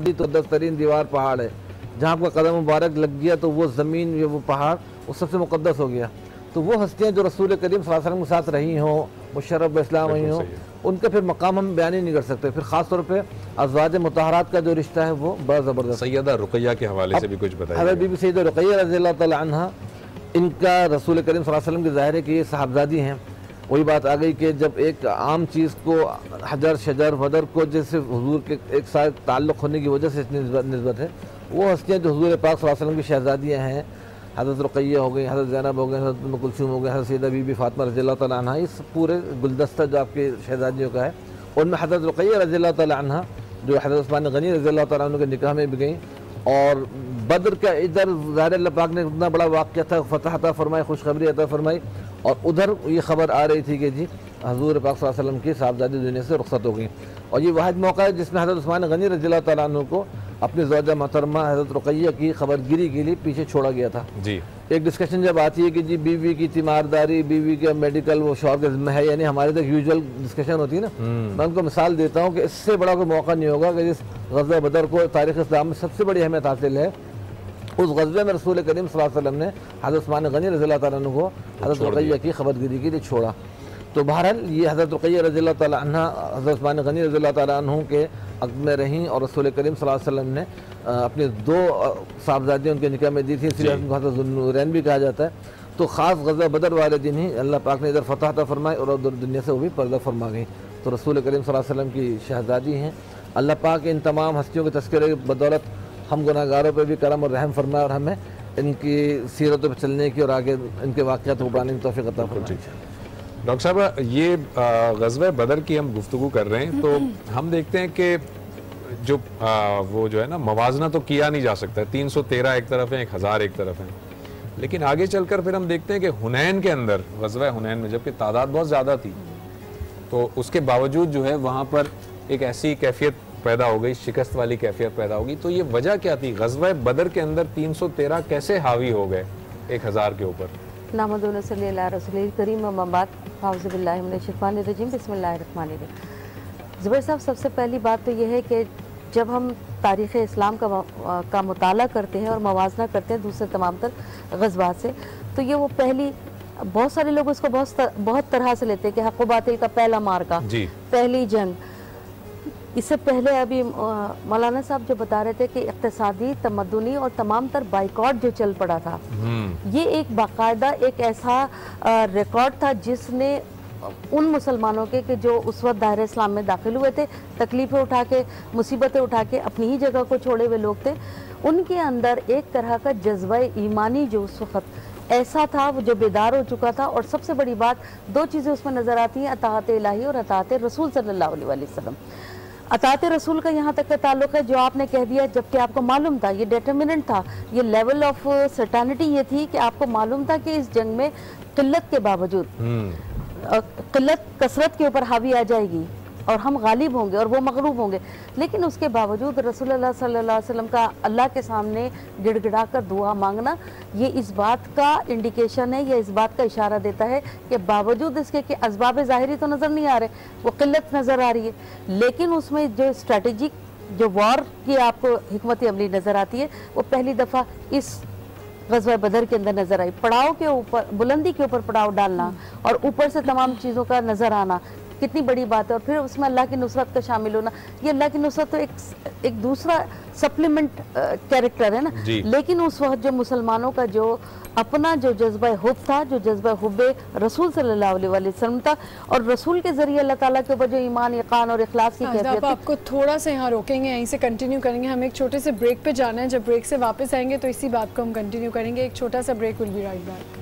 दी तो 10 तरीन दीवार पहाड़ है, जहाँ आपका कदम मुबारक लग गया तो वो ज़मीन या वो पहाड़ वो सबसे मुक़द्दस हो गया। तो वो हस्तियाँ जो रसूल करीम सल्लल्लाहु अलैहि वसल्लम के साथ रही हों, मुशर्रफ इस्लाम रही हों, उनका फिर मकाम हम बयान ही नहीं कर सकते। फिर ख़ास तौर पे अज़वाज मुतहरात का जो रिश्ता है वो बड़ा ज़बरदस्त।
सैयदा रुक़ैया के हवाले से भी कुछ बताइए।
हज़रत बीबी सैयदा रुक़ैया रज़ियल्लाहु ताला अन्हा, इनका रसूल करीम सल्लल्लाहु अलैहि वसल्लम की ज़ाहिर है कि ये साहबजादी हैं। वही बात आ गई कि जब एक आम चीज़ को हजर शजर वदर को जैसे हुजूर के एक साथ ताल्लुक़ होने की वजह से इतनी निस्बत है, वो हस्तियाँ जो हुजूर पाक सल्लल्लाहु अलैहि वसल्लम की शहज़ादियाँ हैं, हज़रत रुक़ैया हो गई, हज़रत ज़ैनब हो गई, हज़रत उम्म कुलसूम हो गई, हज़रत सैयदा बीबी फ़ातिमा रज़ियल्लाहु ताला अन्हा, इस पूरे गुलदस्ता जो आपके शहज़ादियों का है, उनमें हज़रत रुक़ैया रज़ियल्लाहु ताला अन्हा जो हज़रत उस्मान गनी रज़ियल्लाहु ताला अन्हु के निकाह में भी गई। और बद्र का इधर ज़ाहिर अल्लाह पाक ने इतना बड़ा वाक़या था, फ़तह अता फ़रमाई, खुशखबरी अता फ़रमाई, और उधर ये ख़बर आ रही थी कि जी हज़ूर पाक सल्लल्लाहु अलैहि वसल्लम की साहबजादी दुनिया से रुख़सत हो गई। और ये वाहिद मौका है जिसमें हज़रत उस्मान गनी रज़ियल्लाहु ताला अन्हु को अपनी ज़ौजा मोहतरमा हज़रत रुक़ैया की खबरगिरी के लिए पीछे छोड़ा गया था।
जी,
एक डिस्कशन जब आती है कि जी बीवी की तीमारदारी, बीवी के मेडिकल वो शौहर के ज़िम्मे है, यानी हमारे तक यूजुअल डिस्कशन होती है ना, मैं उनको मिसाल देता हूँ कि इससे बड़ा कोई मौका नहीं होगा कि जिस ग़ज़वा बदर को तारीख़ इस्लाम में सबसे बड़ी अहमियत हासिल है, उस ग़ज़वे में रसूल करीम सल्लल्लाहु अलैहि वसल्लम ने हज़रत उस्मान गनी रज़ियल्लाहु ताला अन्हु को हज़रत रुक़ैया की खबरगिरी के लिए छोड़ा। तो बहरहाल ये हज़रत रुक़ैया रज़ियल्लाहु ताला अन्हा हज़रत उस्मान गनी रज़ियल्लाहु ताला अन्हु के अक़द में रहीं और रसूल करीम सल्लल्लाहु अलैहि वसल्लम ने अपने 2 साहबजादियों उनके निकाह में दी थी, इसलिए उनको हज़रत ज़ुन्नूरैन भी कहा जाता है। तो ख़ास ग़ज़वा बदर वाले दिन ही अल्लाह पाक ने इधर फ़तह अता फ़रमाई और उधर दुनिया से वो भी पर्दा फरमा गई। तो रसूल करीम सल्लल्लाहु अलैहि वसल्लम की शहज़ादी हैं। अल्लाह पाक इन तमाम हस्तियों के तज़किरे की बदौलत हम गुनाहगारों पर भी करम और रहम फरमाए और हमें इनकी सीरतों पर चलने की और आगे इनके वाक़यात को बढ़ाने की तौफ़ीक़ अता फरमाए।
डॉक्टर साहब, ये ग़ज़वा बदर की हम गुफ्तगू कर रहे हैं, तो हम देखते हैं कि जो वो जो है ना मवाजना तो किया नहीं जा सकता, 313 एक तरफ है, 1000 एक तरफ है, लेकिन आगे चलकर फिर हम देखते हैं कि हुनैन के अंदर, ग़ज़वा हुनैन में जबकि तादाद बहुत ज़्यादा थी, तो उसके बावजूद जो है वहाँ पर एक ऐसी कैफियत पैदा हो गई, शिकस्त वाली कैफियत पैदा होगी। तो ये वजह क्या थी? ग़ज़वा बदर के अंदर 313 कैसे हावी हो गए 1000 के ऊपर?
ज़ुबैर साहब, सबसे पहली बात तो यह है कि जब हम तारीख़ इस्लाम का मुताला करते हैं और मवाजना करते हैं दूसरे तमाम तर ग़ज़वात से, तो ये वो पहली, बहुत सारे लोग उसको बहुत तरह से लेते हैं कि हक़ व बातिल का पहला मार्का, पहली जंग। इससे पहले अभी मौलाना साहब जो बता रहे थे कि इक़्तिसादी, तमद्दुनी और तमाम तर बाइकॉट जो चल पड़ा था, ये एक बाकायदा एक ऐसा रिकॉर्ड था जिसने उन मुसलमानों के कि जो उस वक्त दायरे इस्लाम में दाखिल हुए थे, तकलीफ़ें उठा के, मुसीबतें उठा के अपनी ही जगह को छोड़े हुए लोग थे, उनके अंदर एक तरह का जज्बा ईमानी जो उस वक्त ऐसा था वो जो बेदार हो चुका था। और सबसे बड़ी बात, 2 चीज़ें उसमें नज़र आती हैं, अताअत इलाही और अताअत रसूल सल्लल्लाहु अलैहि वसल्लम। अताअत रसूल का यहाँ तक का ताल्लुक़ है जो आपने कह दिया, जबकि आपको मालूम था, ये डिटर्मिनेंट था, ये लेवल ऑफ सर्टेनिटी ये थी कि आपको मालूम था कि इस जंग में किल्लत के बावजूद किल्लत कसरत के ऊपर हावी आ जाएगी और हम गालिब होंगे और वो मगलूब होंगे, लेकिन उसके बावजूद रसूलुल्लाह सल्लल्लाहु अलैहि वसल्लम का अल्लाह के सामने गिड़गिड़ा कर दुआ मांगना, ये इस बात का इंडिकेशन है, ये इस बात का इशारा देता है कि बावजूद इसके कि असबाब ज़ाहिरी तो नज़र नहीं आ रहे, वो किल्लत नज़र आ रही है, लेकिन उसमें जो स्ट्रेटेजिक जो वॉर की आपको हिकमत अमली नज़र आती है, वो पहली दफ़ा इस ग़ज़वा बदर के अंदर नज़र आई। पड़ाव के ऊपर, बुलंदी के ऊपर पड़ाव डालना और ऊपर से तमाम चीज़ों का नज़र आना कितनी बड़ी बात है। और फिर उसमें अल्लाह की नुसरत का शामिल होना, ये अल्लाह की नुसरत तो एक दूसरा सप्लीमेंट कैरेक्टर है ना। लेकिन उस वक्त जो मुसलमानों का जो अपना जो जज्बा हुब था, जो जज्बा हुब्बे रसूल सल्लल्लाहु अलैहि वसल्लम था, और रसूल के ज़रिए अल्लाह ताला के ऊपर जो ईमान, यक़ान और इखलास की कैफियत।
आपको थोड़ा सा यहाँ रोकेंगे, यहीं से कंटिन्यू करेंगे। हम एक छोटे से ब्रेक पे जाना है, जब ब्रेक से वापस आएंगे तो इसी बात को हम कंटिन्यू करेंगे। एक छोटा सा break, will be right back.